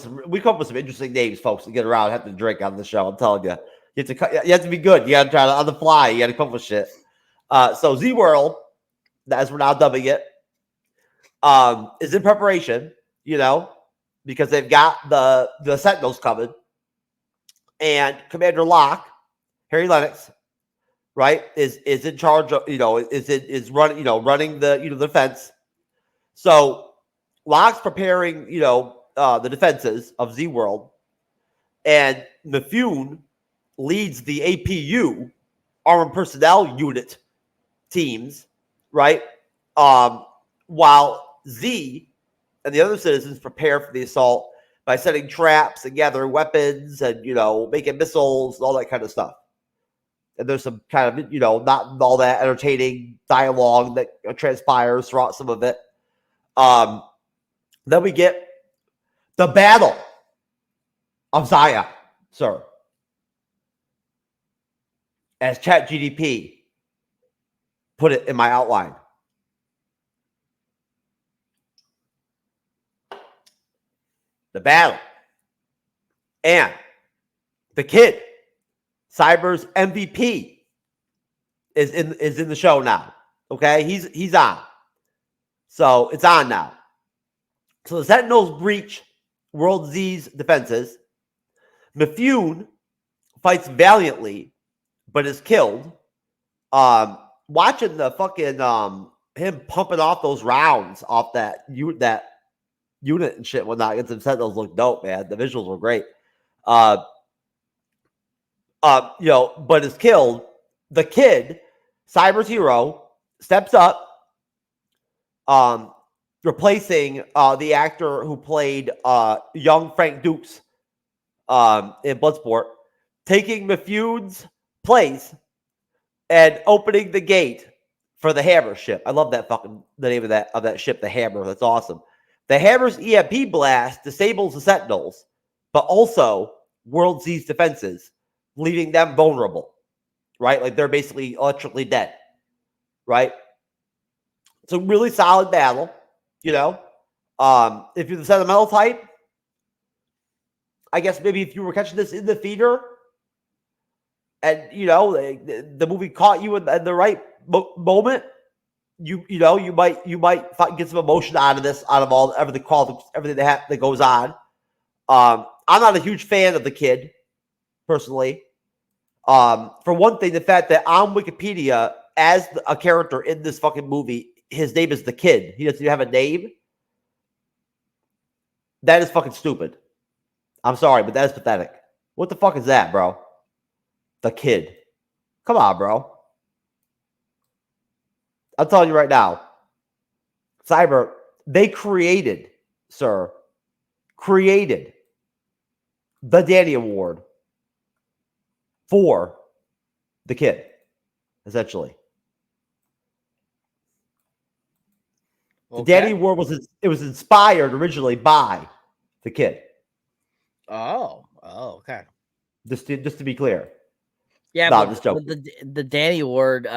up with some interesting names, folks, to get around. Have to drink on the show. I'm telling you, you have to be good. You got to try to on the fly. You got to come up with shit. So Z World, as we're now dubbing it, is in preparation. Because they've got the Sentinels coming, and Commander Locke, Harry Lennox, right, is in charge of is running the defense. So Locke's preparing the defenses of Z World, and Mifune leads the APU armored personnel unit teams, right, while Z and the other citizens prepare for the assault by setting traps and gathering weapons and, making missiles and all that kind of stuff. And there's some kind of, not all that entertaining dialogue that transpires throughout some of it. Then we get the battle of Zion, sir. As ChatGPT put it in my outline. The battle. And the kid, Cyber's MVP, is in the show now. Okay? He's on. So it's on now. So the Sentinels breach World Z's defenses. Mifune fights valiantly, but is killed. Watching the fucking him pumping off those rounds off that unit and shit whatnot against the Sentinels looked dope, man. The visuals were great. But is killed. The kid, Cyber's hero, steps up, replacing the actor who played young Frank Dukes in Bloodsport, taking Mifune's place and opening the gate for the Hammer ship. I love that the name of that ship, the Hammer. That's awesome. The Hammer's EMP blast disables the Sentinels, but also World Z's defenses, leaving them vulnerable, right? Like they're basically electrically dead, right? It's a really solid battle, you know. If you're the sentimental type, I guess maybe if you were catching this in the theater and, you know, the movie caught you in the right moment, you might get some emotion out of this, out of everything that goes on. I'm not a huge fan of the kid, personally. For one thing, the fact that on Wikipedia, as a character in this fucking movie, his name is the Kid. He doesn't even have a name. That is fucking stupid. I'm sorry, but that is pathetic. What the fuck is that, bro? The Kid. Come on, bro. I'm telling you right now. Cyber, they created the Danny Award for the Kid, essentially. Okay. The Danny Award was inspired originally by the Kid. Oh, okay. Just to be clear. Yeah, no, but the Danny Award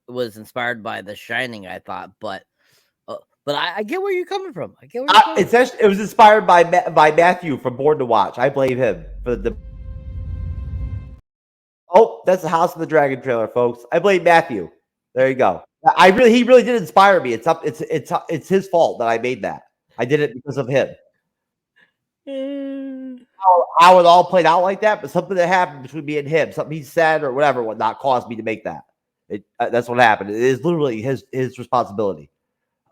was inspired by The Shining, I thought, but I get where you're coming from. It was inspired by Matthew from Born to Watch. I blame him for the. Oh, that's the House of the Dragon trailer, folks. I blame Matthew. There you go. He really did inspire me. It's his fault that I made that. I did it because of him. How it all played out like that, but something that happened between me and him, something he said or whatever, whatnot, caused me to make that. That's what happened. It is literally his responsibility.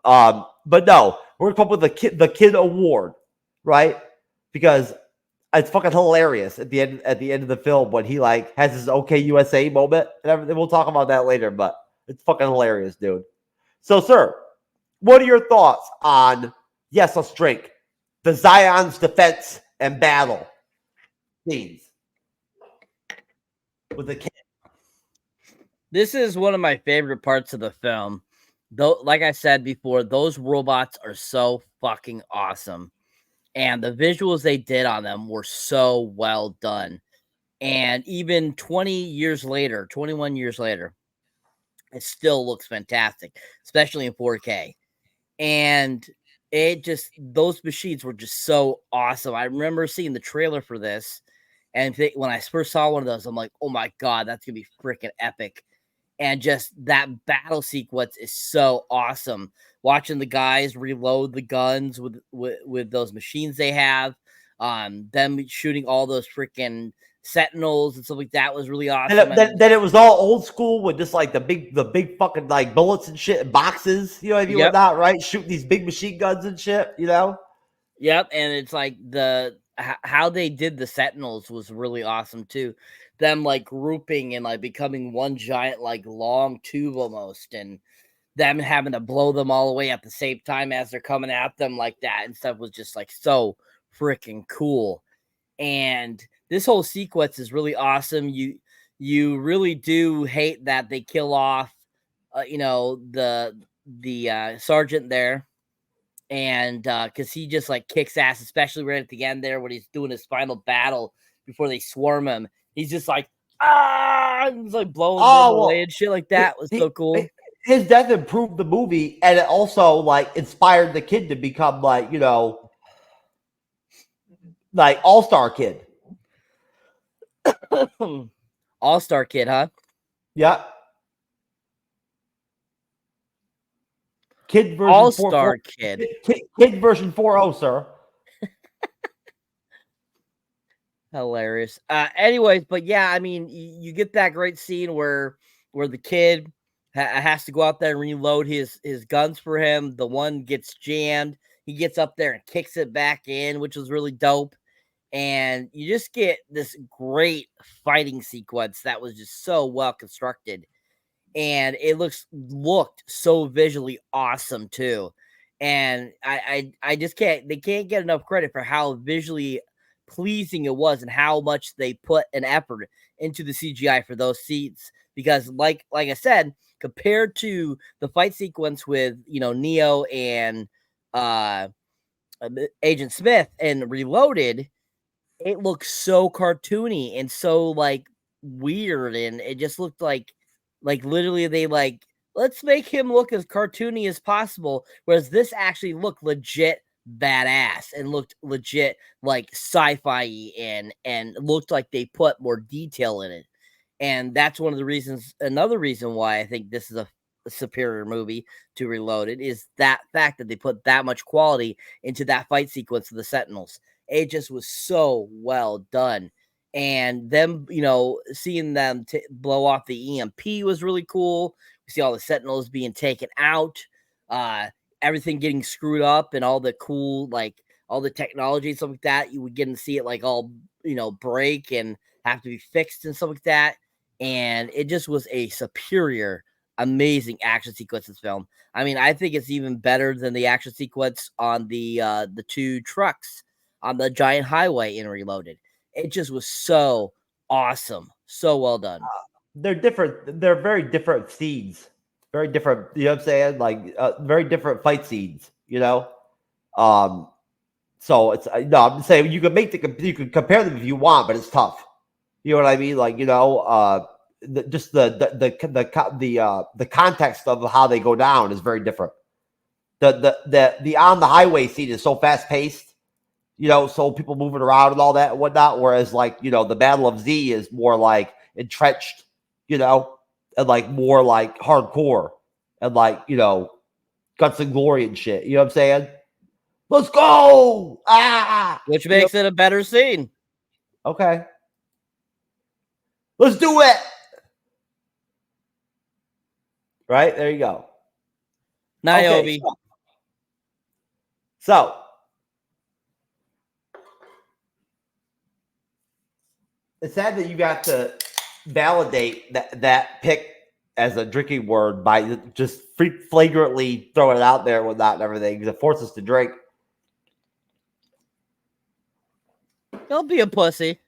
But no, we're gonna come up with the kid award, right? Because it's fucking hilarious at the end of the film when he has his OK USA moment and everything. We'll talk about that later, but it's fucking hilarious, dude. So, sir, what are your thoughts on let's drink the Zion's defense and battle scenes with the kid? This is one of my favorite parts of the film. Though, like I said before, those robots are so fucking awesome. And the visuals they did on them were so well done. And even 21 years later, it still looks fantastic, especially in 4K. And those machines were just so awesome. I remember seeing the trailer for this. And when I first saw one of those, I'm like, oh my God, that's going to be freaking epic. And just that battle sequence is so awesome. Watching the guys reload the guns with those machines they have, them shooting all those freaking sentinels and stuff like that was really awesome. And then it was all old school with just the big fucking bullets and shit and boxes, you know what I mean? Yep. Whatnot, right? Shooting these big machine guns and shit, you know? Yep, and it's how they did the sentinels was really awesome too. Them grouping and becoming one giant long tube almost, and them having to blow them all away at the same time as they're coming at them like that and stuff was just so freaking cool. And this whole sequence is really awesome. You really do hate that they kill off the sergeant there, And because he just like kicks ass, especially right at the end there when he's doing his final battle before they swarm him. He's just like, and he's like blowing them away and shit like that. Was so cool. His death improved the movie, and it also like inspired the kid to become like, you know, like all-star kid. All-star kid, huh? Yeah. Kid version All-star kid. Kid version 4.0, sir. Hilarious. Anyways, but yeah, I mean, you get that great scene where the kid has to go out there and reload his guns for him. The one gets jammed. He gets up there and kicks it back in, which was really dope. And you just get this great fighting sequence that was just so well constructed. And it looked so visually awesome too. And I just can't get enough credit for how visually pleasing it was and how much they put an effort into the CGI for those scenes. Because like I said, compared to the fight sequence with, you know, Neo and Agent Smith and Reloaded, it looks so cartoony and so like weird, and it just looked like literally they like, let's make him look as cartoony as possible, whereas this actually looked legit badass and looked legit like sci-fi and looked like they put more detail in it. And that's one of the reasons, another reason why I think this is a superior movie to Reloaded, is that fact that they put that much quality into that fight sequence of the Sentinels. It just was so well done. And them, you know, seeing them blow off the EMP was really cool. We see all the Sentinels being taken out, everything getting screwed up, and all the cool, like, all the technology and stuff like that. You would get to see it, like, all, you know, break and have to be fixed and stuff like that. And it just was a superior, amazing action sequence in this film. I mean, I think it's even better than the action sequence on the two trucks on the giant highway in Reloaded. It just was so awesome. So well done. They're different. They're very different scenes. Very different. You know what I'm saying? Like very different fight scenes, you know? So it's, no, I'm saying you can you can compare them if you want, but it's tough. You know what I mean? Like, you know, just the context of how they go down is very different. The on the highway scene is so fast paced, you know, so people moving around and all that and whatnot. Whereas, like, you know, the Battle of Z is more like entrenched, you know, and like more like hardcore and like, you know, guts and glory and shit. You know what I'm saying? Let's go! Which makes it a better scene. Okay. Let's do it! Right? There you go. Niobe. Okay, so it's sad that you got to validate that pick as a drinking word by just flagrantly throwing it out there and whatnot and everything, because it forces us to drink. Don't be a pussy.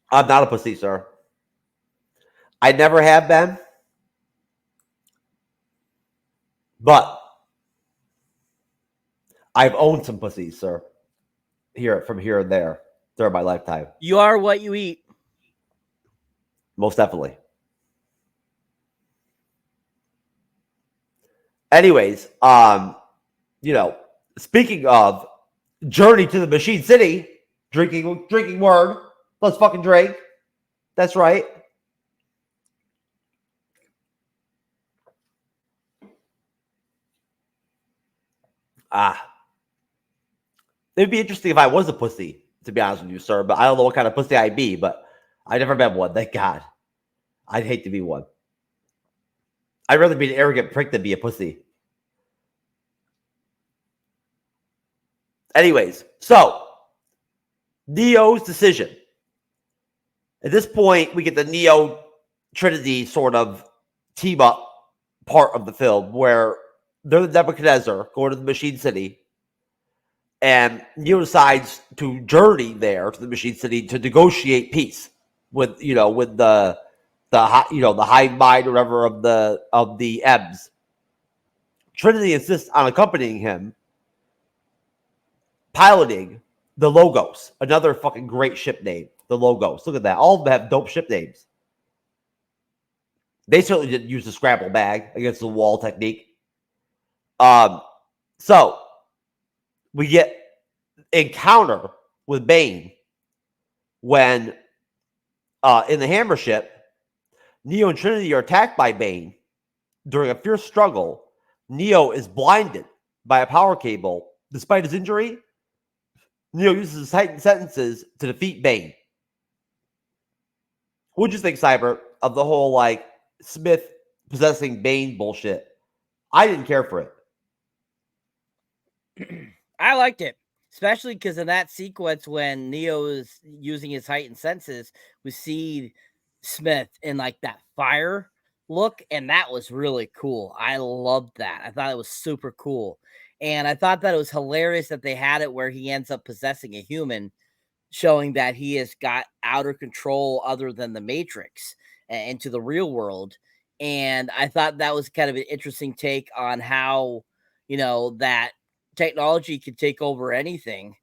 I'm not a pussy, sir. I never have been. But I've owned some pussies, sir. From here and there during my lifetime. You are what you eat. Most definitely. Anyways, you know, speaking of Journey to the Machine City, drinking word. Let's fucking drink. That's right. It'd be interesting if I was a pussy, to be honest with you, sir. But I don't know what kind of pussy I'd be, but I've never been one. Thank God. I'd hate to be one. I'd rather be an arrogant prick than be a pussy. Anyways, so Neo's decision. At this point, we get the Neo Trinity sort of team up part of the film where they're the Nebuchadnezzar going to the Machine City, and Neo decides to journey there to the Machine City to negotiate peace with, you know, with the hive mind or whatever of the M's. Trinity insists on accompanying him piloting the Logos, another fucking great ship name. The Logos. Look at that. All of them have dope ship names. They certainly didn't use the scramble bag against the wall technique. So we get encounter with Bane when in the Hammer ship, Neo and Trinity are attacked by Bane. During a fierce struggle, Neo is blinded by a power cable. Despite his injury, Neo uses his heightened sentences to defeat Bane. What'd you think, Cyber, of the whole like Smith possessing Bane bullshit? I didn't care for it. I liked it, especially because in that sequence when Neo is using his heightened senses, we see Smith in like that fire look, and that was really cool. I loved that. I thought it was super cool. And I thought that it was hilarious that they had it where he ends up possessing a human, showing that he has got outer control other than the Matrix into the real world. And I thought that was kind of an interesting take on how, that technology could take over anything.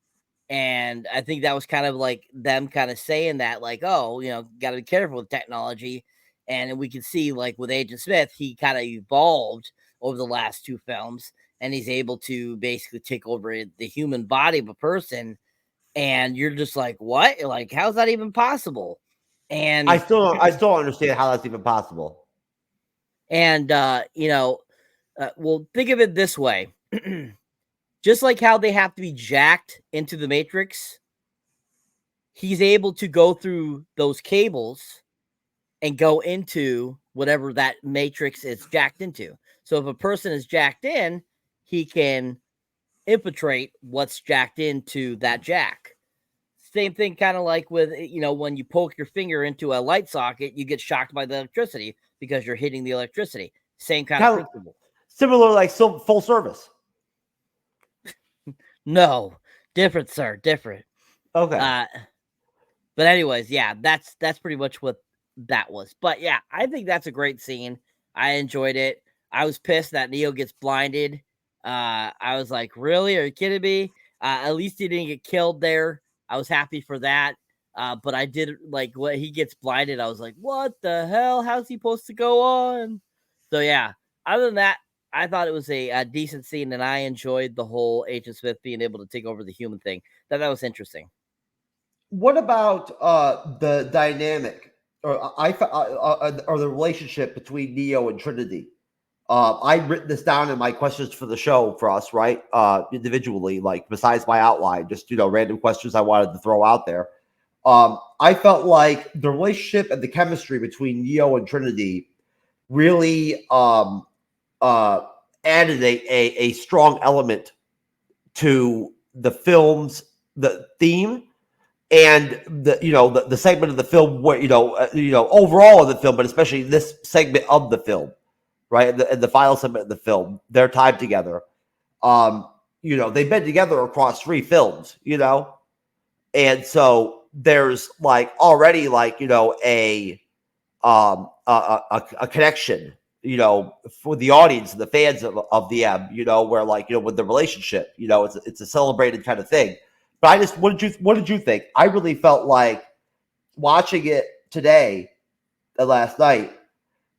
And I think that was kind of like them kind of saying that, like, oh, got to be careful with technology. And we can see, like, with Agent Smith, he kind of evolved over the last two films, and he's able to basically take over the human body of a person. And you're just like, what? Like, how's that even possible? And I still don't understand how that's even possible. And, well, think of it this way. Just like how they have to be jacked into the Matrix, he's able to go through those cables and go into whatever that Matrix is jacked into. So if a person is jacked in, he can infiltrate what's jacked into that jack. Same thing kind of like with, when you poke your finger into a light socket, you get shocked by the electricity because you're hitting the electricity. Same kind of principle. Similar, like full service. No, different, sir. Different. Okay. But anyways, yeah, that's pretty much what that was. But yeah, I think that's a great scene. I enjoyed it. I was pissed that Neo gets blinded. I was like, really? Are you kidding me? At least he didn't get killed there. I was happy for that. But I did like when he gets blinded. I was like, what the hell? How's he supposed to go on? So yeah, other than that, I thought it was a decent scene, and I enjoyed the whole Agent Smith being able to take over the human thing. That was interesting. What about the dynamic or the relationship between Neo and Trinity? I've written this down in my questions for the show for us, right? Individually, like besides my outline, just random questions I wanted to throw out there. I felt like the relationship and the chemistry between Neo and Trinity really added a strong element to the film's the theme and the segment of the film where overall of the film, but especially this segment of the film, right? And the final segment of the film, their time together. They've been together across 3 films, and so there's like already like a connection, for the audience and the fans of the M, where like with the relationship, it's a celebrated kind of thing. But what did you think? I really felt like watching it today and last night,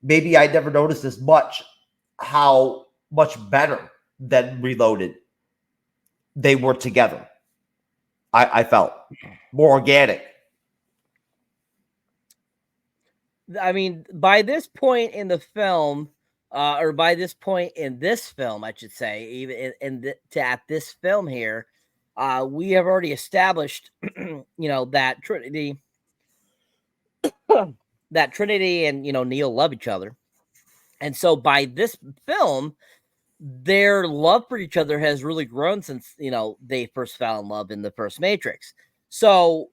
maybe I never noticed as much how much better than Reloaded they were together. I felt more organic. I mean, by this point in the film, or by this point in this film, I should say, even at this film here, we have already established, that Trinity, and Neo love each other, and so by this film, their love for each other has really grown since they first fell in love in the first Matrix. So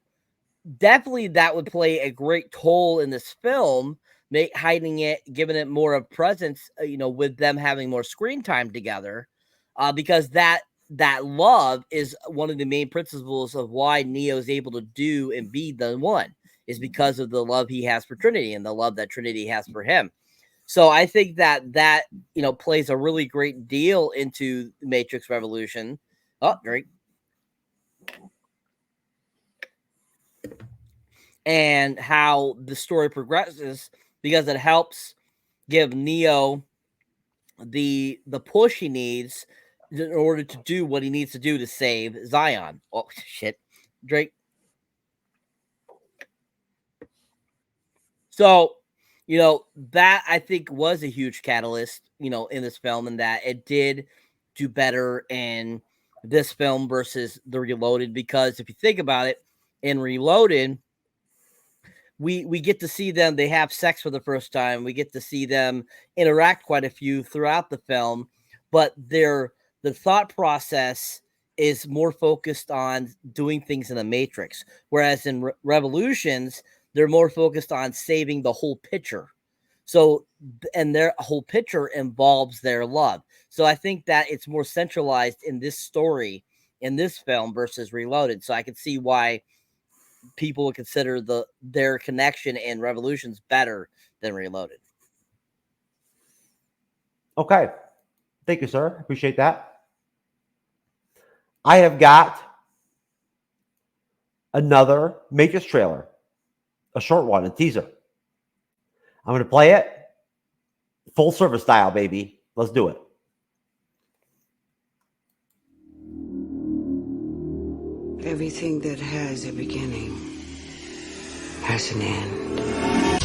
definitely that would play a great toll in this film, hiding it, giving it more of presence, with them having more screen time together, because that love is one of the main principles of why Neo is able to do and be the one, is because of the love he has for Trinity and the love that Trinity has for him. So I think that plays a really great deal into Matrix Revolution. Oh, great. and how the story progresses, because it helps give Neo the push he needs in order to do what he needs to do to save Zion. Oh shit, Drake. So, that I think was a huge catalyst, in this film, and that it did do better in this film versus the Reloaded, because if you think about it, in Reloaded, we get to see them, they have sex for the first time. We get to see them interact quite a few throughout the film, but the thought process is more focused on doing things in the Matrix. Whereas in Revolutions, they're more focused on saving the whole picture. So, and their whole picture involves their love. So I think that it's more centralized in this story, in this film versus Reloaded. So I can see why people would consider their connection in Revolutions better than Reloaded. Okay. Thank you, sir. Appreciate that. I have got another Matrix trailer, a short one, a teaser. I'm going to play it full service style, baby. Let's do it. Everything that has a beginning has an end.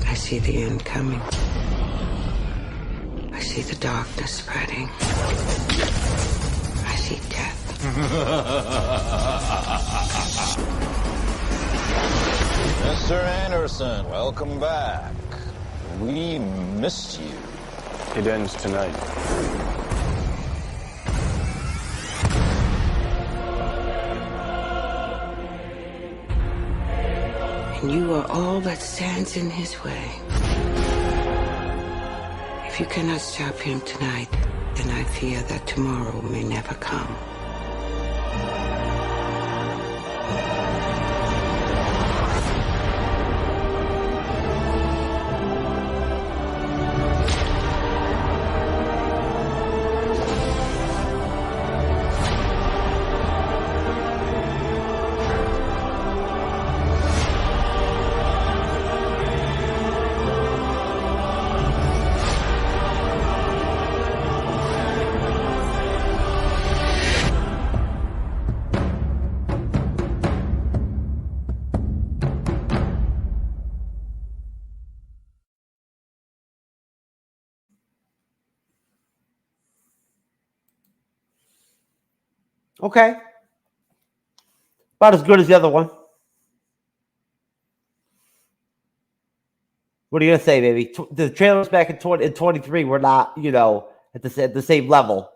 I see the end coming. I see the darkness spreading. I see death. Mr. Anderson, welcome back. We missed you. It ends tonight. And you are all that stands in his way. If you cannot stop him tonight, then I fear that tomorrow may never come. Okay. About as good as the other one. What are you going to say, baby? The trailers back in 23 were not, at the same level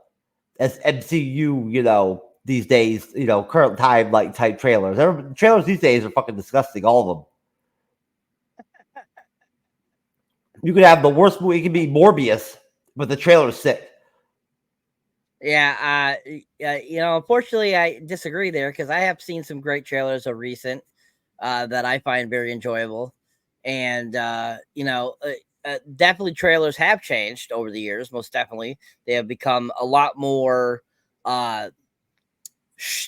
as MCU, these days, current time, type trailers. Trailers these days are fucking disgusting, all of them. You could have the worst movie. It could be Morbius, but the trailer's sick. Yeah, unfortunately, I disagree there, because I have seen some great trailers of recent that I find very enjoyable, and definitely trailers have changed over the years. Most definitely, they have become a lot more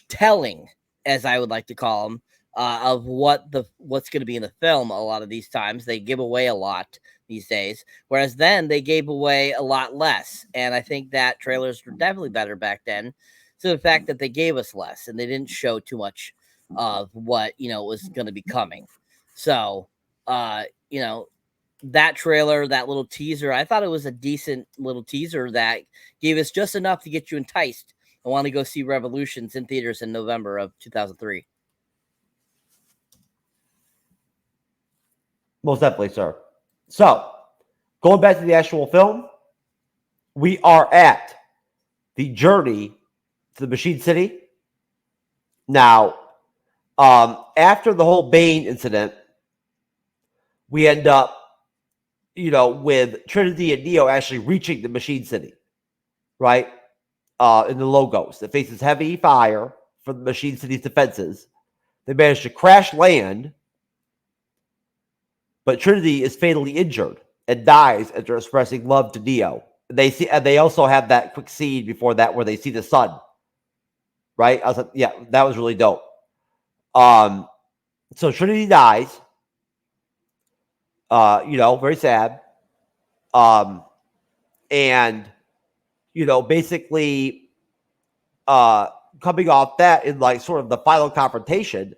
telling, as I would like to call them, of what's going to be in the film. A lot of these times, they give away a lot these days, whereas then they gave away a lot less. And I think that trailers were definitely better back then. So the fact that they gave us less and they didn't show too much of what was going to be coming. So that trailer, that little teaser, I thought it was a decent little teaser that gave us just enough to get you enticed and want to go see Revolutions in theaters in November of 2003. Most definitely, sir. So, going back to the actual film, we are at the journey to the Machine City. Now, after the whole Bane incident, we end up, with Trinity and Neo actually reaching the Machine City, right? In the Logos. It faces heavy fire from the Machine City's defenses. They manage to crash land, but Trinity is fatally injured and dies after expressing love to Neo. They also have that quick scene before that where they see the sun. Right? I was like, yeah, that was really dope. So Trinity dies. Very sad. And basically, coming off that in like sort of the final confrontation,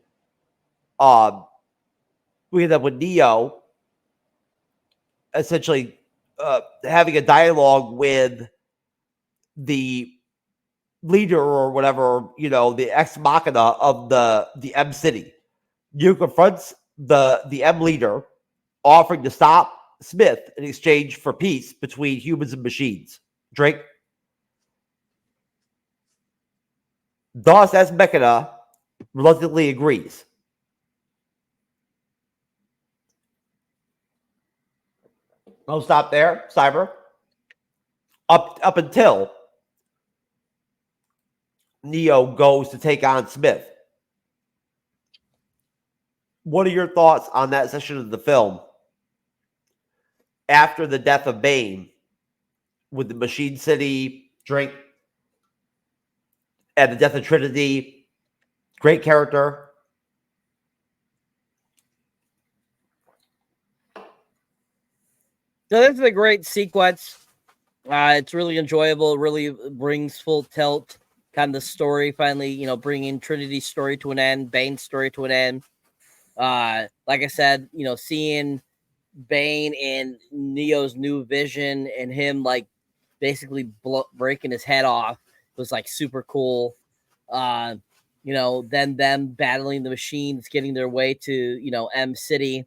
we end up with Neo essentially having a dialogue with the leader or whatever, the ex machina of the M City. You confronts the M leader, offering to stop Smith in exchange for peace between humans and machines. Drake. Thus, as Mechana reluctantly agrees. I'll stop there, Cyber. Up until Neo goes to take on Smith. What are your thoughts on that section of the film after the death of Bane with the Machine City, Drake, and the death of Trinity? Great character. So this is a great sequence. It's really enjoyable. Really brings full tilt. Kind of the story finally, bringing Trinity's story to an end, Bane's story to an end. Like I said, seeing Bane and Neo's new vision and him like basically breaking his head off was like super cool. Then them battling the machines, getting their way to M City.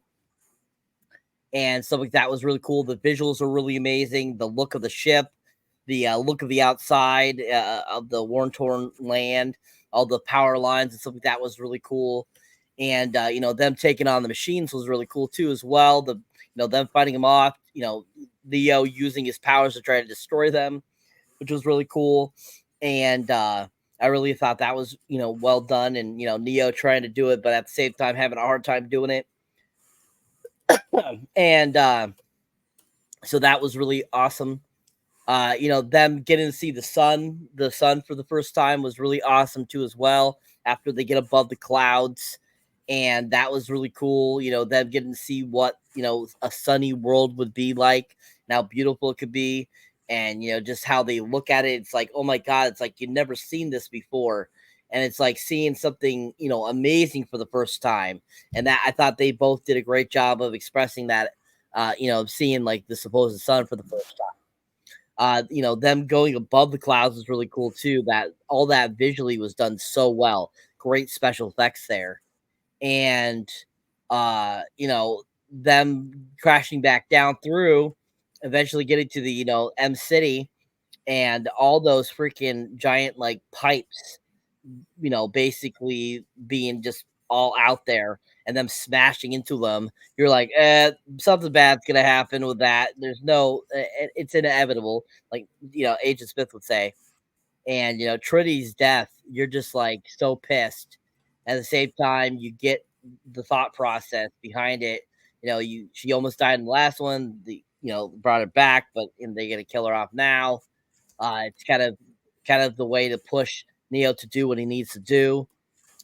And stuff like that was really cool. The visuals are really amazing. The look of the ship, the look of the outside of the worn-torn land, all the power lines and stuff like that was really cool. And them taking on the machines was really cool too, as well. Them fighting them off. Leo using his powers to try to destroy them, which was really cool. And I really thought that was well done. And Neo trying to do it, but at the same time having a hard time doing it. And so that was really awesome. Them getting to see the sun for the first time was really awesome too, as well, after they get above the clouds. And that was really cool. Them getting to see what, a sunny world would be like, and how beautiful it could be. And, just how they look at it. It's like, oh my God, it's like you've never seen this before. And it's like seeing something, amazing for the first time. And that I thought they both did a great job of expressing that, seeing like the supposed sun for the first time. Them going above the clouds was really cool too. That all that visually was done so well. Great special effects there. And, them crashing back down through, eventually getting to the, M City, and all those freaking giant like pipes, basically being just all out there and them smashing into them. You're like, something bad's gonna happen with that. There's no, it's inevitable, like Agent Smith would say. And Trinity's death, you're just like so pissed. At the same time, you get the thought process behind it. She almost died in the last one. Brought her back, but they're gonna kill her off now. It's kind of the way to push Neo to do what he needs to do.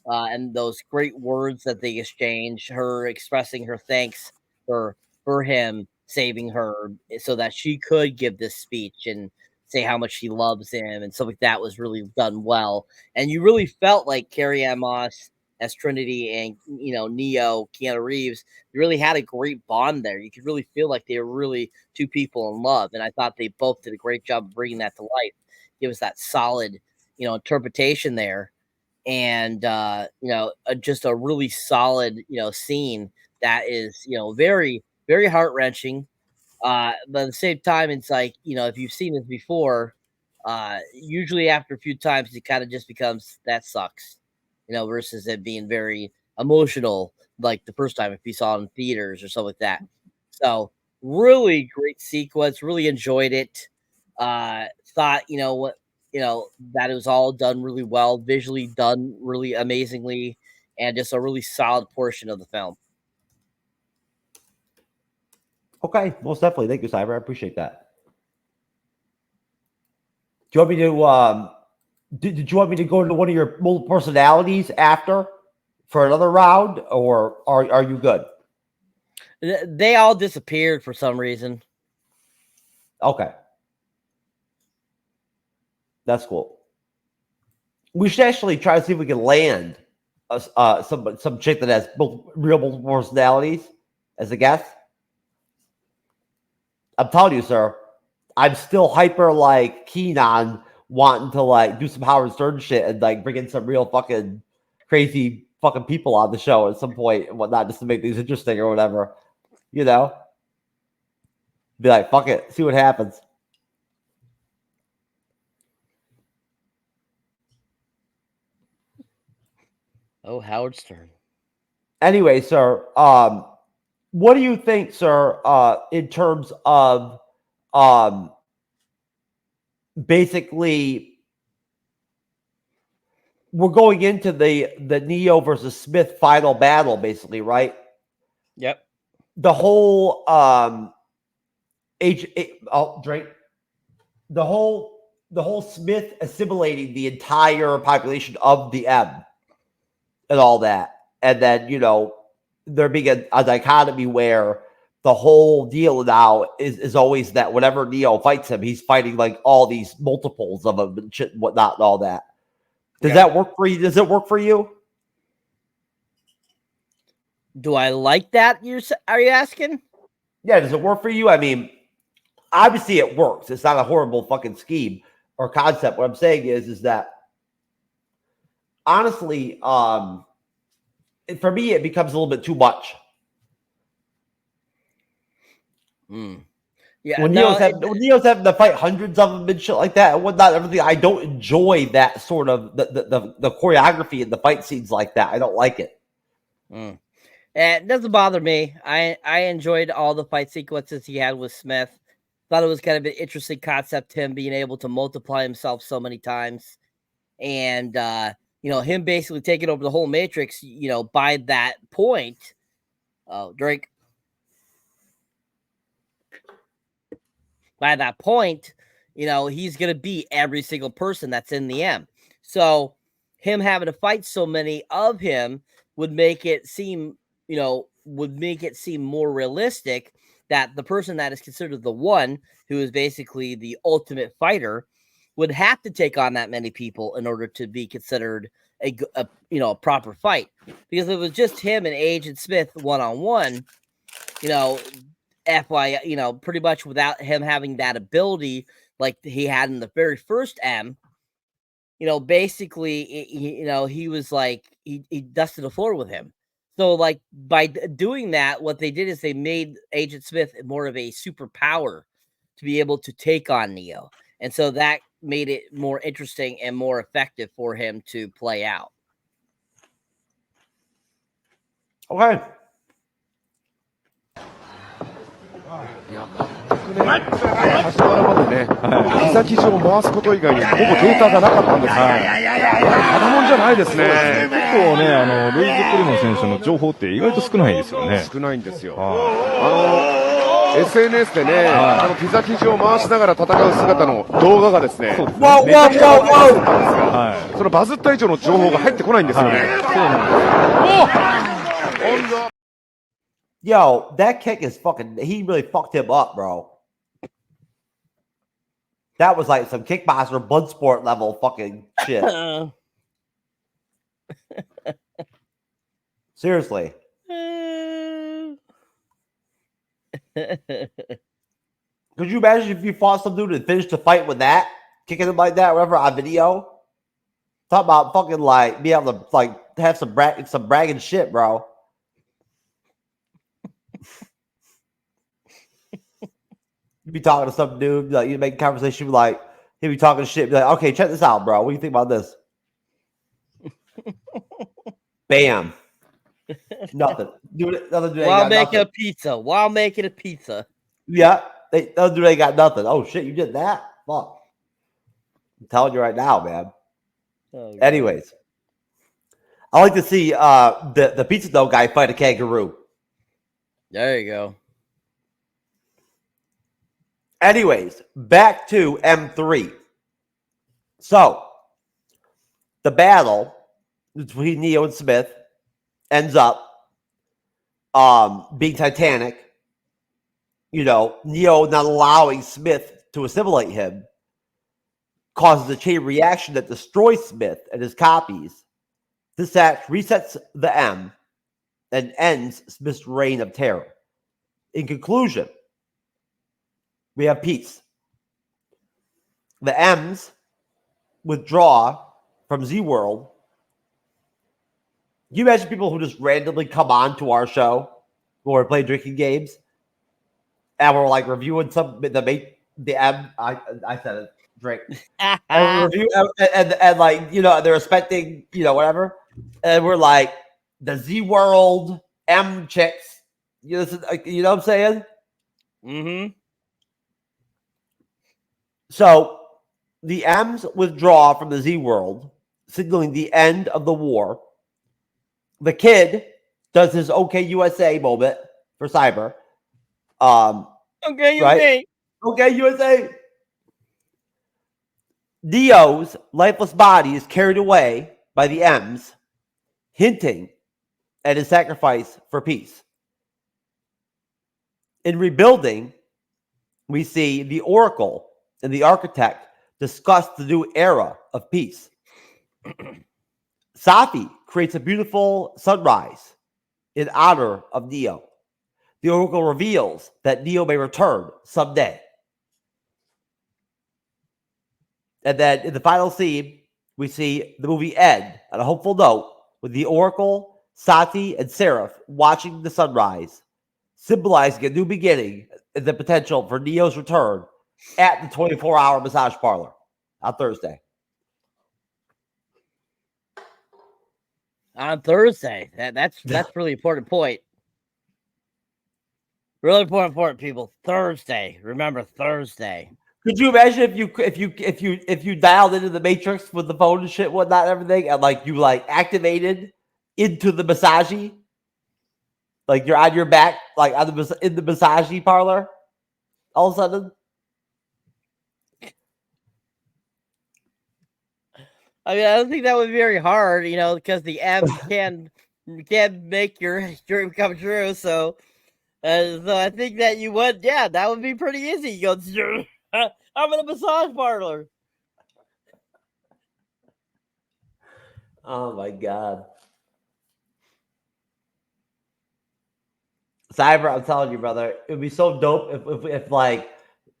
And those great words that they exchange, her expressing her thanks for him saving her so that she could give this speech and say how much she loves him and stuff like that was really done well. And you really felt like Carrie-Anne Moss as Trinity and Neo, Keanu Reeves, they really had a great bond there. You could really feel like they were really two people in love. And I thought they both did a great job of bringing that to life. Give us that solid, interpretation there. And, just a really solid, scene that is, very, very heart-wrenching. But at the same time, it's like, if you've seen this before, usually after a few times, it kind of just becomes, that sucks, versus it being very emotional, like the first time if you saw it in theaters or something like that. So really great sequence, really enjoyed it. Thought, that it was all done really well, visually done really amazingly, and just a really solid portion of the film. Okay, most definitely. Thank you, Cyber. I appreciate that. Do you want me to did you want me to go into one of your multiple personalities after for another round, or are you good? They all disappeared for some reason. Okay. That's cool. We should actually try to see if we can land some chick that has multiple personalities as a guest. I'm telling you, sir, I'm still hyper like keen on wanting to like do some Howard Stern shit and like bring in some real fucking crazy fucking people on the show at some point and whatnot, just to make things interesting or whatever. You know, be like, fuck it, see what happens. Oh, Howard Stern. Anyway, sir, what do you think, sir, in terms of basically we're going into the Neo versus Smith final battle, basically, right? Yep. The whole drink. The whole Smith assimilating the entire population of the M and all that. And then, you know, there being a dichotomy where the whole deal now is always that whenever Neo fights him, he's fighting like all these multiples of him and shit and whatnot and all that. Does that work for you? Does it work for you? Do I like that? Are you asking? Yeah, does it work for you? I mean, obviously it works. It's not a horrible fucking scheme or concept. What I'm saying is that honestly, for me, it becomes a little bit too much. Yeah, when Neo's having to fight hundreds of them and shit like that and whatnot, everything, I don't enjoy that sort of the choreography and the fight scenes like that. I don't like it. And it doesn't bother me. I enjoyed all the fight sequences he had with Smith. Thought it was kind of an interesting concept, him being able to multiply himself so many times. And, you know, him basically taking over the whole Matrix, you know, by that point. Oh, Drake. By that point, you know, he's going to beat every single person that's in the M. So him having to fight so many of him would make it seem, you know, more realistic that the person that is considered the one, who is basically the ultimate fighter, would have to take on that many people in order to be considered a proper fight. Because if it was just him and Agent Smith one-on-one, you know, FYI, you know, pretty much without him having that ability like he had in the very first M, you know, basically, you know, he was like, he dusted the floor with him. So, like, by doing that, what they did is they made Agent Smith more of a superpower to be able to take on Neo. And so that made it more interesting and more effective for him to play out. Okay. 端からまでね、膝生地を回すこと以外にほぼデータがなかったんですが、ただもんじゃないですね。結構ね、ルイズ・プリモ選手の情報って意外と少ないですよね。少ないんですよ。SNS でね、膝生地を回しながら戦う姿の動画がですね、めちゃくちゃバズったんですが、そのバズった以上の情報が入ってこないんですよね。Yo, that kick is fucking, he really fucked him up, bro. That was like some kickboxer blood sport level fucking shit. Seriously. Could you imagine if you fought some dude and finished the fight with that? Kicking him like that, whatever, on video? Talk about fucking like, be able to like have some bragging shit, bro. You be talking to some dude, like you make a conversation, like he'll be talking shit, be like, okay, check this out, bro. What do you think about this? Bam. Nothing. While making a pizza. While making a pizza. Yeah. They got nothing. Oh shit, you did that? Fuck. I'm telling you right now, man. Oh, anyways. I like to see the pizza dough guy fight a kangaroo. There you go. Anyways, back to M3. So, the battle between Neo and Smith ends up being Titanic. You know, Neo not allowing Smith to assimilate him causes a chain reaction that destroys Smith and his copies. This act resets the M and ends Smith's reign of terror. In conclusion, we have peace. The M's withdraw from Z-World. Can you imagine people who just randomly come on to our show when we're playing drinking games and we're like reviewing the M? I said it, drink. And we review and like, you know, they're expecting, you know, whatever. And we're like, the Z-World M chicks. You know what I'm saying? Mm-hmm. So the M's withdraw from the Z-World, signaling the end of the war. The kid does his OK USA moment for Cyber. Okay, right? OK USA. Neo's lifeless body is carried away by the M's, hinting at his sacrifice for peace. In rebuilding, we see the Oracle and the Architect discuss the new era of peace. Safi creates a beautiful sunrise in honor of Neo. The Oracle reveals that Neo may return someday. And then in the final scene, we see the movie end on a hopeful note with the Oracle, Sati, and Seraph watching the sunrise, symbolizing a new beginning and the potential for Neo's return at the 24-hour massage parlor on Thursday. On Thursday. That's really important point. Really important, people. Thursday. Remember Thursday. Could you imagine if you dialed into the Matrix with the phone and shit, whatnot, and everything, and like you like activated into the massagey, like you're on your back, like in the massagey parlor, all of a sudden. I mean, I don't think that would be very hard, you know, because the app can make your dream come true. So I think that you would, yeah, that would be pretty easy. You go, I'm in a massage parlor. Oh my god, Cyber! I'm telling you, brother, it would be so dope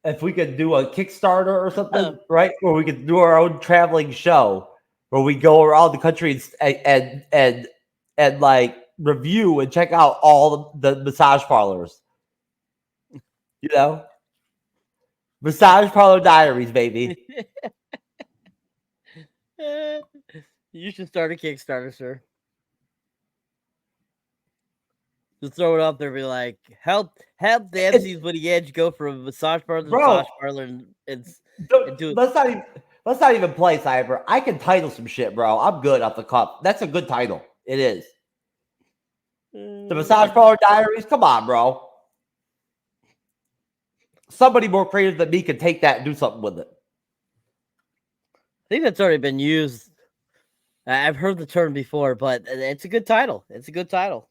if we could do a Kickstarter or something, right? Where we could do our own traveling show where we go around the country and like review and check out all the massage parlors. You know? Massage parlor diaries, baby. You should start a Kickstarter, sir. Just throw it up there and be like, help the MCU'S Bleeding Edge go from massage parlor to massage parlor and do it. Let's not even play, Cyber. I can title some shit, bro. I'm good off the cuff. That's a good title. It is. The Massage Parlor Diaries? Come on, bro. Somebody more creative than me can take that and do something with it. I think that's already been used. I've heard the term before, but it's a good title. It's a good title.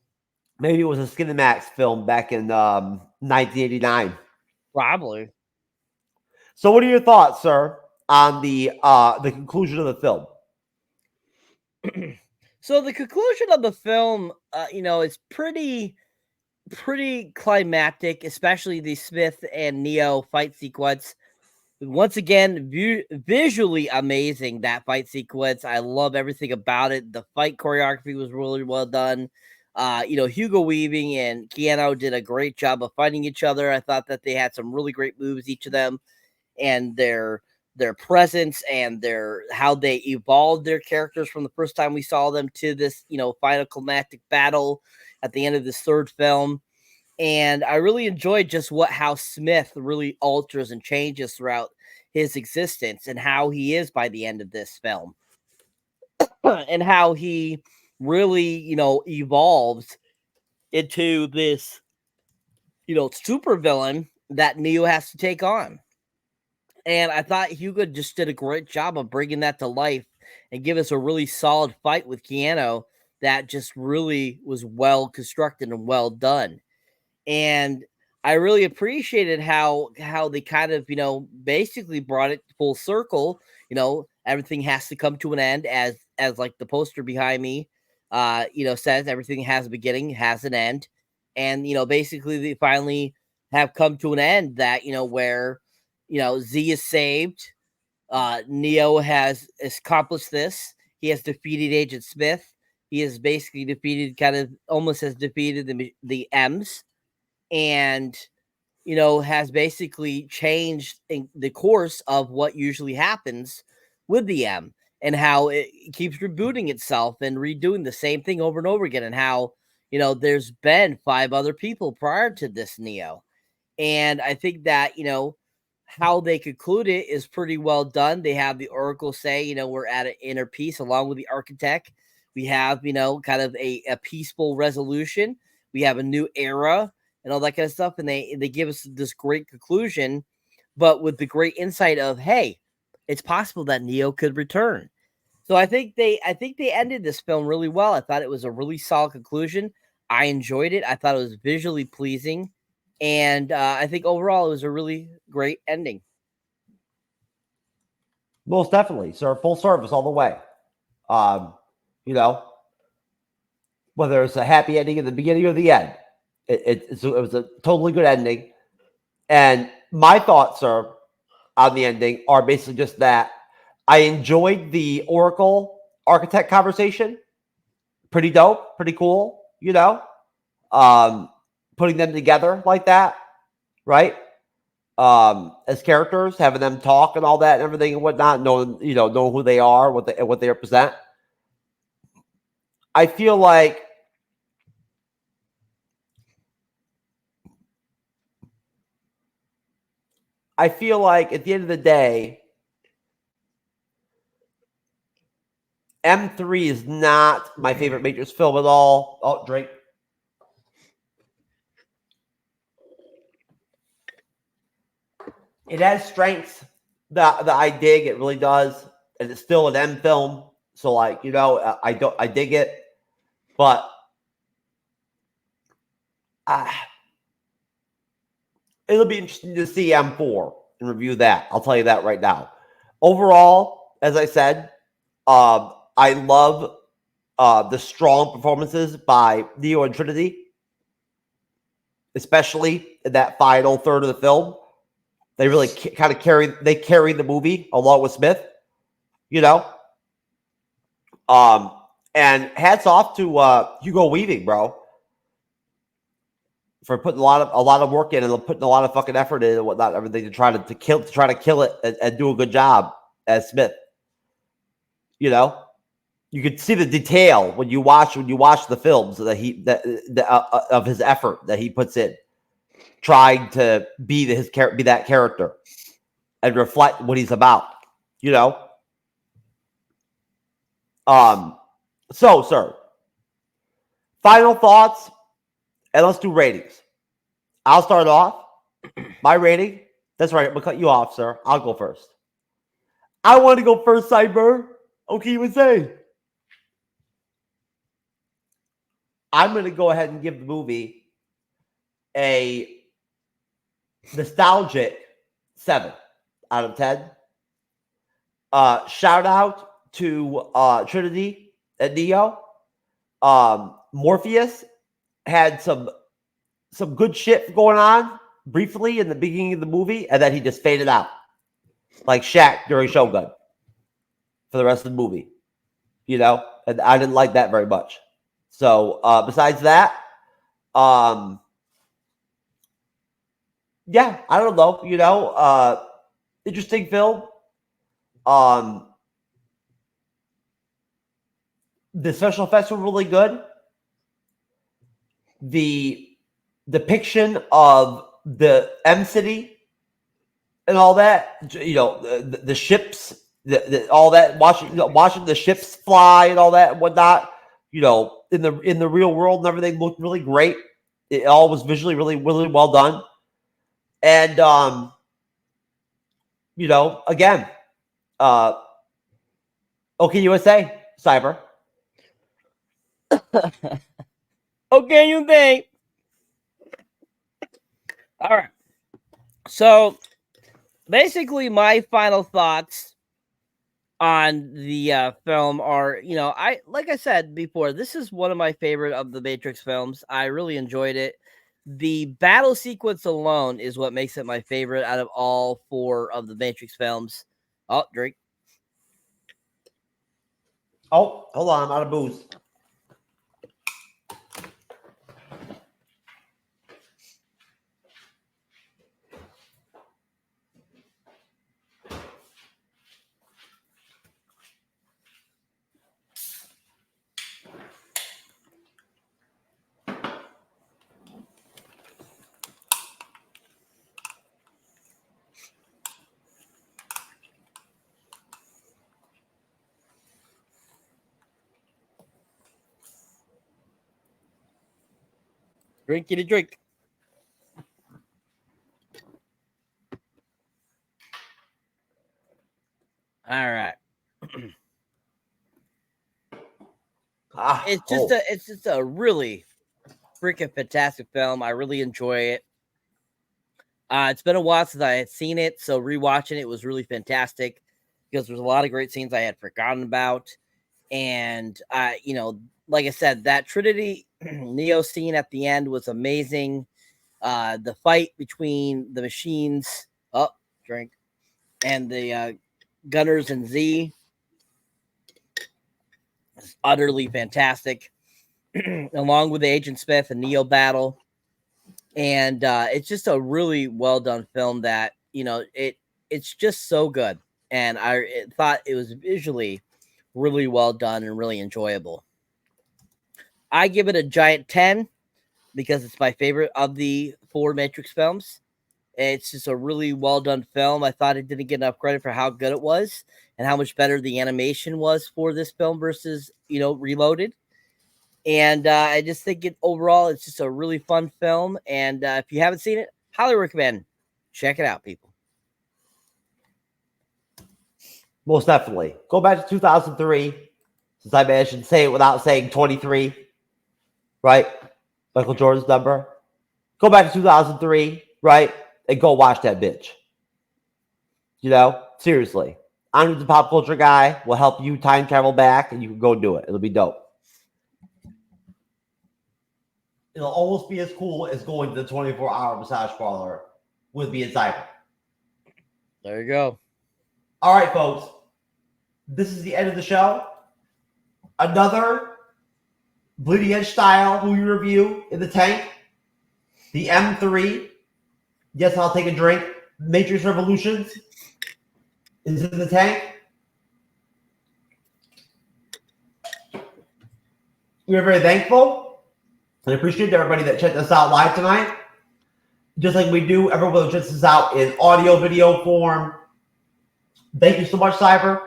Maybe it was a Skin and Max film back in 1989. Probably. So what are your thoughts, sir, on the conclusion of the film? So the conclusion of the film, you know, is pretty climactic, especially the Smith and Neo fight sequence. Once again, visually amazing, that fight sequence. I love everything about it. The fight choreography was really well done. You know, Hugo Weaving and Keanu did a great job of fighting each other. I thought that they had some really great moves, each of them, and their presence and how they evolved their characters from the first time we saw them to this, you know, final climactic battle at the end of this third film. And I really enjoyed just how Smith really alters and changes throughout his existence and how he is by the end of this film and how he really, you know, evolves into this, you know, supervillain that Neo has to take on. And I thought Hugo just did a great job of bringing that to life and give us a really solid fight with Keanu that just really was well constructed and well done. And I really appreciated how they kind of, basically brought it full circle. Everything has to come to an end, as like the poster behind me says, everything has a beginning, has an end. And basically they finally have come to an end that, where Z is saved. Neo has accomplished this. He has defeated Agent Smith. He has basically defeated, almost has defeated the M's, and has basically changed the course of what usually happens with the M, and how it keeps rebooting itself and redoing the same thing over and over again, and how there's been 5 other people prior to this Neo. And I think that how they conclude it is pretty well done. They have the Oracle say, we're at an inner peace along with the Architect. We have, kind of a peaceful resolution. We have a new era and all that kind of stuff. And they give us this great conclusion, but with the great insight of, hey, it's possible that Neo could return. So I think they ended this film really well. I thought it was a really solid conclusion. I enjoyed it. I thought it was visually pleasing. And I think overall it was a really great ending. Most definitely, sir. Full service all the way. Whether it's a happy ending in the beginning or the end, it was a totally good ending. And my thoughts, sir, on the ending are basically just that I enjoyed the Oracle Architect conversation. Pretty dope, pretty cool, putting them together like that, right? As characters, having them talk and all that and everything and whatnot, knowing who they are, what they represent. I feel like at the end of the day, M3 is not my favorite Matrix film at all. Oh, drink. It has strengths that I dig. It really does, and it's still an M film. So, I dig it, but it'll be interesting to see M4 and review that. I'll tell you that right now. Overall, as I said, I love the strong performances by Neo and Trinity, especially in that final third of the film. They really kind of carry the movie along with Smith, and hats off to Hugo Weaving, bro, for putting a lot of work in and putting a lot of fucking effort in and whatnot, everything to try to kill it and do a good job as Smith. You could see the detail when you watch the films of his effort that he puts in, trying to be that character and reflect what he's about, So, sir, final thoughts, and let's do ratings. I'll start off. My rating. That's right. I'm gonna cut you off, sir. I'll go first. I want to go first, Cyber. Okay, you would say. I'm going to go ahead and give the movie a nostalgic 7 out of 10. Shout out to Trinity and Neo. Morpheus had some good shit going on briefly in the beginning of the movie, and then he just faded out like Shaq during Shogun for the rest of the movie, and I didn't like that very much. So besides that, yeah, I don't know, interesting film. The special effects were really good. The depiction of the M City and all that, the ships, all that, watching the ships fly and all that and whatnot, in the real world and everything looked really great. It all was visually really, really well done. And, again, OK USA, Cyber. Okay, you think? All right. So basically, my final thoughts on the film are, like I said before, this is one of my favorite of the Matrix films. I really enjoyed it. The battle sequence alone is what makes it my favorite out of all 4 of the Matrix films. Oh, drink. Oh, hold on, I'm out of booze. Drinkity drink. All right. It's just a really freaking fantastic film. I really enjoy it. It's been a while since I had seen it, so rewatching it was really fantastic because there's a lot of great scenes I had forgotten about. And like I said, that Trinity Neo scene at the end was amazing. The fight between the machines, and the Gunners and Z is utterly fantastic, along with the Agent Smith and Neo battle. And it's just a really well done film that, it's just so good. And I thought it was visually really well done and really enjoyable. I give it a giant 10 because it's my favorite of the 4 Matrix films. It's just a really well done film. I thought it didn't get enough credit for how good it was and how much better the animation was for this film versus, Reloaded. And I just think overall, it's just a really fun film. And if you haven't seen it, highly recommend. Check it out, people. Most definitely. Go back to 2003, since I managed to say it without saying 23, right? Michael Jordan's number. Go back to 2003, right? And go watch that bitch. Seriously. I'm the pop culture guy. Will help you time travel back, and you can go do it. It'll be dope. It'll almost be as cool as going to the 24-hour massage parlor with me inside. There you go. All right, folks. This is the end of the show. Another Bleeding Edge style movie review in the tank. The M3. Yes, I'll take a drink. Matrix Revolutions is in the tank. We are very thankful and appreciate everybody that checked us out live tonight. Just like we do, everyone that checks us out in audio, video form. Thank you so much, Cyber,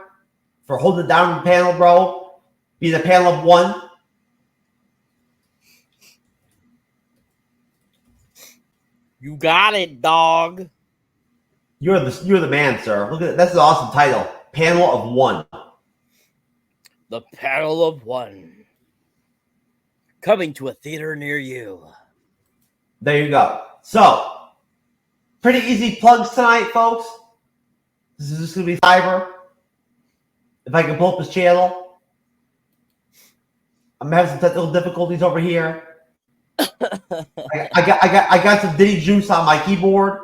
for holding it down in the panel, bro. Being a panel of 1. You got it, dog. You're the man, sir. Look at that. That's an awesome title. Panel of 1. The Panel of 1. Coming to a theater near you. There you go. So, pretty easy plugs tonight, folks. This is just going to be Cyber. If I can pull up his channel. I'm having some technical difficulties over here. I got some Diddy juice on my keyboard.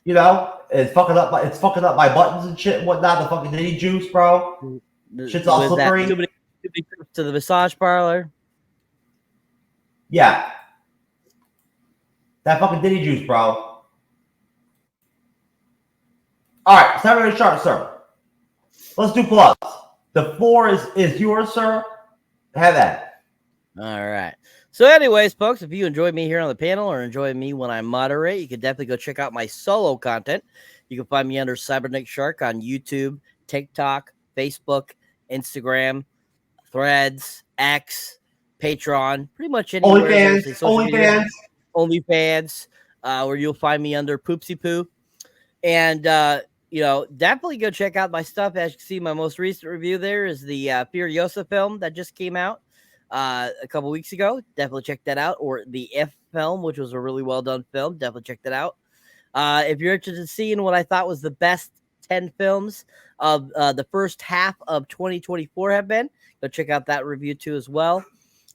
It's fucking up my buttons and shit and whatnot. The fucking Diddy juice, bro. Shit's all slippery. To the massage parlor. Yeah. That fucking Diddy juice, bro. All right, Cyberneticshark, sir. Let's do plugs. The floor is yours, sir. Have that. All right. So anyways, folks, if you enjoy me here on the panel or enjoy me when I moderate, you can definitely go check out my solo content. You can find me under Cyberneticshark on YouTube, TikTok, Facebook, Instagram, Threads, X, Patreon, pretty much anywhere. OnlyFans, where you'll find me under Poopsie Poo. And definitely go check out my stuff. As you can see, my most recent review there is the Furiosa film that just came out a couple weeks ago. Definitely check that out. Or the If film, which was a really well done film. Definitely check that out. If you're interested in seeing what I thought was the best 10 films of the first half of 2024 have been, go check out that review too as well.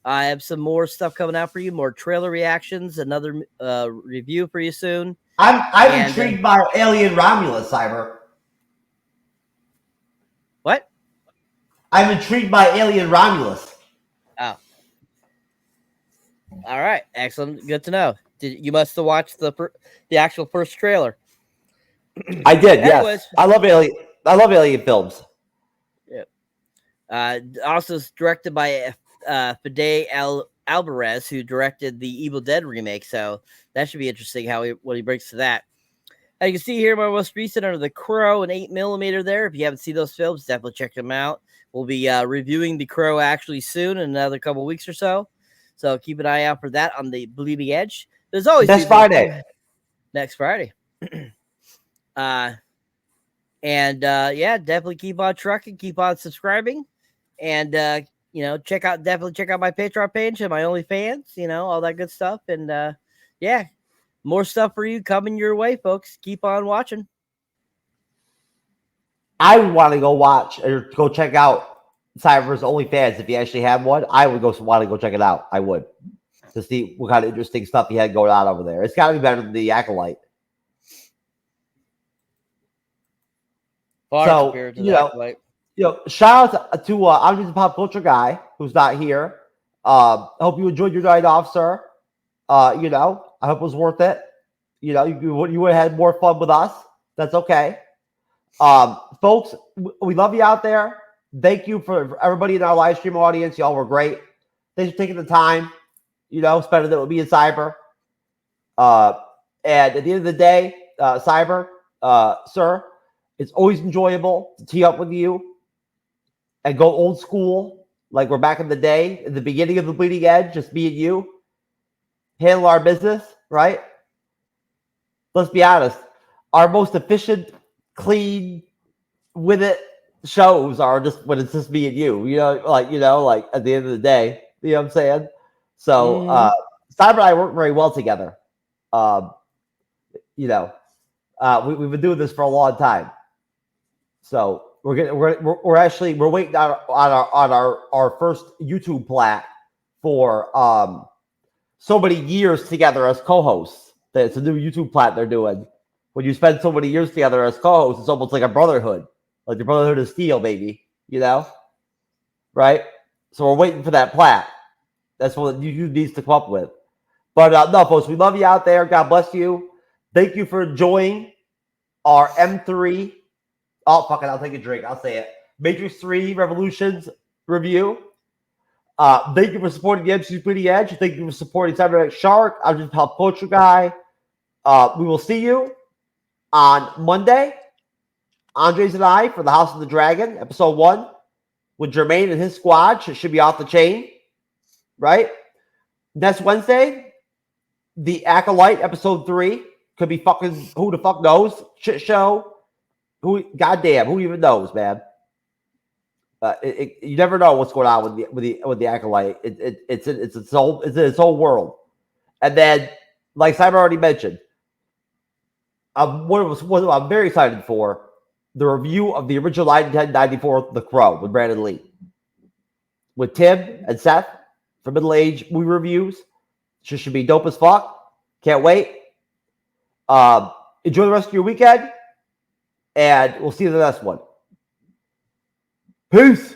I have some more stuff coming out for you, more trailer reactions, another review for you soon. I'm intrigued by Alien Romulus, Cyber. What? I'm intrigued by Alien Romulus. Oh. All right. Excellent. Good to know. You must have watched the actual first trailer. I did, yes. I love Alien films. Yeah. Also directed by Fede Alvarez, who directed the Evil Dead remake. So that should be interesting what he brings to that. As you can see here, my most recent under the Crow and 8mm there. If you haven't seen those films, definitely check them out. We'll be reviewing the Crow actually soon in another couple weeks or so. So keep an eye out for that on the Bleeding Edge. There's always next Friday. Next Friday. Definitely keep on trucking, keep on subscribing, and definitely check out my Patreon page and my OnlyFans, all that good stuff. And more stuff for you coming your way, folks. Keep on watching. I would want to go watch or go check out Cyber's OnlyFans if you actually have one. I would want to go check it out. I would, to see what kind of interesting stuff he had going on over there. It's got to be better than the Acolyte. Shout out to I'm just a pop culture guy who's not here. I hope you enjoyed your night off, sir. I hope it was worth it. You would have had more fun with us. That's okay. Folks, we love you out there. Thank you for everybody in our live stream audience. Y'all were great. Thanks for taking the time, spending it with me and Cyber. And at the end of the day, Cyber, sir, it's always enjoyable to tee up with you and go old school, like we're back in the day, in the beginning of the Bleeding Edge, just me and you. Handle our business, right? Let's be honest. Our most efficient, clean, with it shows are just when it's just me and you. Like at the end of the day. You know what I'm saying? So Cyber and I work very well together. We've been doing this for a long time. So we're waiting on our first YouTube plat for so many years together as co-hosts. It's a new YouTube plat they're doing. When you spend so many years together as co-hosts, it's almost like a brotherhood, like the Brotherhood of Steel, baby. Right? So we're waiting for that plat. That's what YouTube needs to come up with. But no, folks, we love you out there. God bless you. Thank you for enjoying our M3. Oh, fuck it. I'll take a drink. I'll say it. Matrix 3 Revolutions review. Thank you for supporting the MCU'S Bleeding Edge. Thank you for supporting Cyberneticshark. I'm just a pop culture guy. We will see you on Monday. Andres and I for the House of the Dragon, episode 1, with Jermaine and his squad. Should be off the chain, right? Next Wednesday, the Acolyte, episode 3. Could be fucking who the fuck knows? Shit show. Goddamn, who even knows, man? You never know what's going on with the Acolyte. It's its whole world. And then, like Cyber already mentioned, what I'm very excited for, the review of the original 1994 The Crow with Brandon Lee, with Tim and Seth for Middle Age Movie Reviews. Should be dope as fuck. Can't wait. Enjoy the rest of your weekend, and we'll see you in the next one. Peace.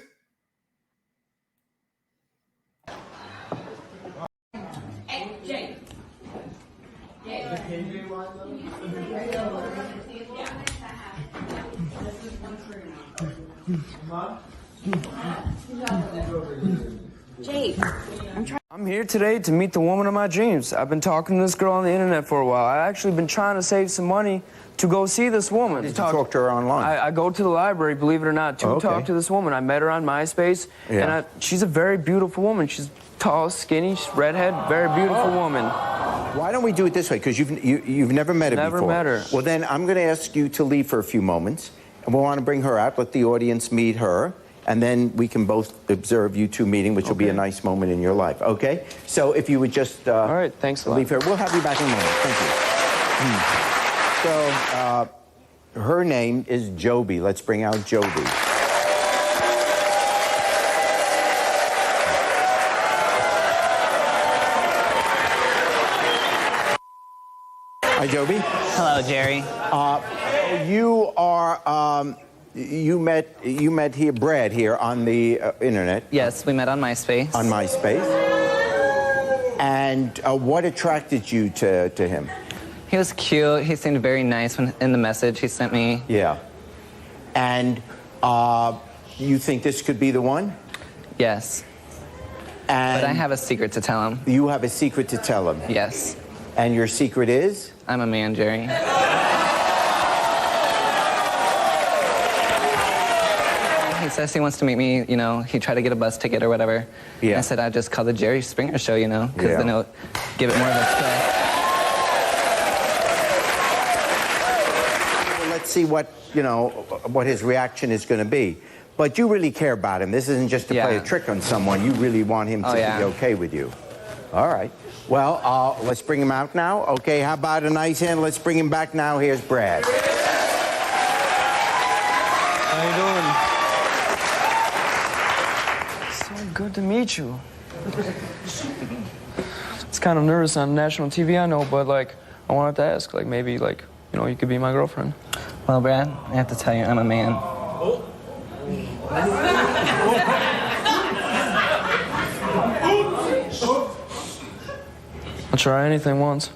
Jake, I'm here today to meet the woman of my dreams. I've been talking to this girl on the internet for a while. I've actually been trying to save some money to go see this woman. Did you talk to her online? I go to the library, believe it or not, to talk to this woman. I met her on MySpace, and she's a very beautiful woman. She's tall, skinny, redhead, very beautiful woman. Why don't we do it this way? Because you've never met her Never before. met her. Well, then I'm going to ask you to leave for a few moments, and we'll want to bring her out, let the audience meet her, and then we can both observe you two meeting, which will be a nice moment in your life. Okay? So if you would just all right, thanks a lot. leave her. We'll have you back in a moment. Thank you. So her name is Joby. Let's bring out Joby. Hi, Joby. Hello, Jerry. You are, you met here, Brad here on the internet. Yes, we met on MySpace. On MySpace. And what attracted you to him? He was cute. He seemed very nice when in the message he sent me. Yeah. And you think this could be the one? Yes. And but I have a secret to tell him. You have a secret to tell him? Yes. And your secret is? I'm a man, Jerry. He says he wants to meet me, you know, he tried to get a bus ticket or whatever. Yeah. I said I'd just call the Jerry Springer Show, you know, because then it'll give it more of a spread. Well, let's see what, you know, what his reaction is going to be. But you really care about him. This isn't just to play a trick on someone. You really want him to be okay with you. All right. Well, let's bring him out now. Okay, how about a nice hand? Let's bring him back now. Here's Brad. How you doing? So good to meet you. It's kind of nervous on national TV, I know, but, like, I wanted to ask, like, maybe, like, you know, you could be my girlfriend. Well, Brad, I have to tell you, I'm a man. I'll try anything once.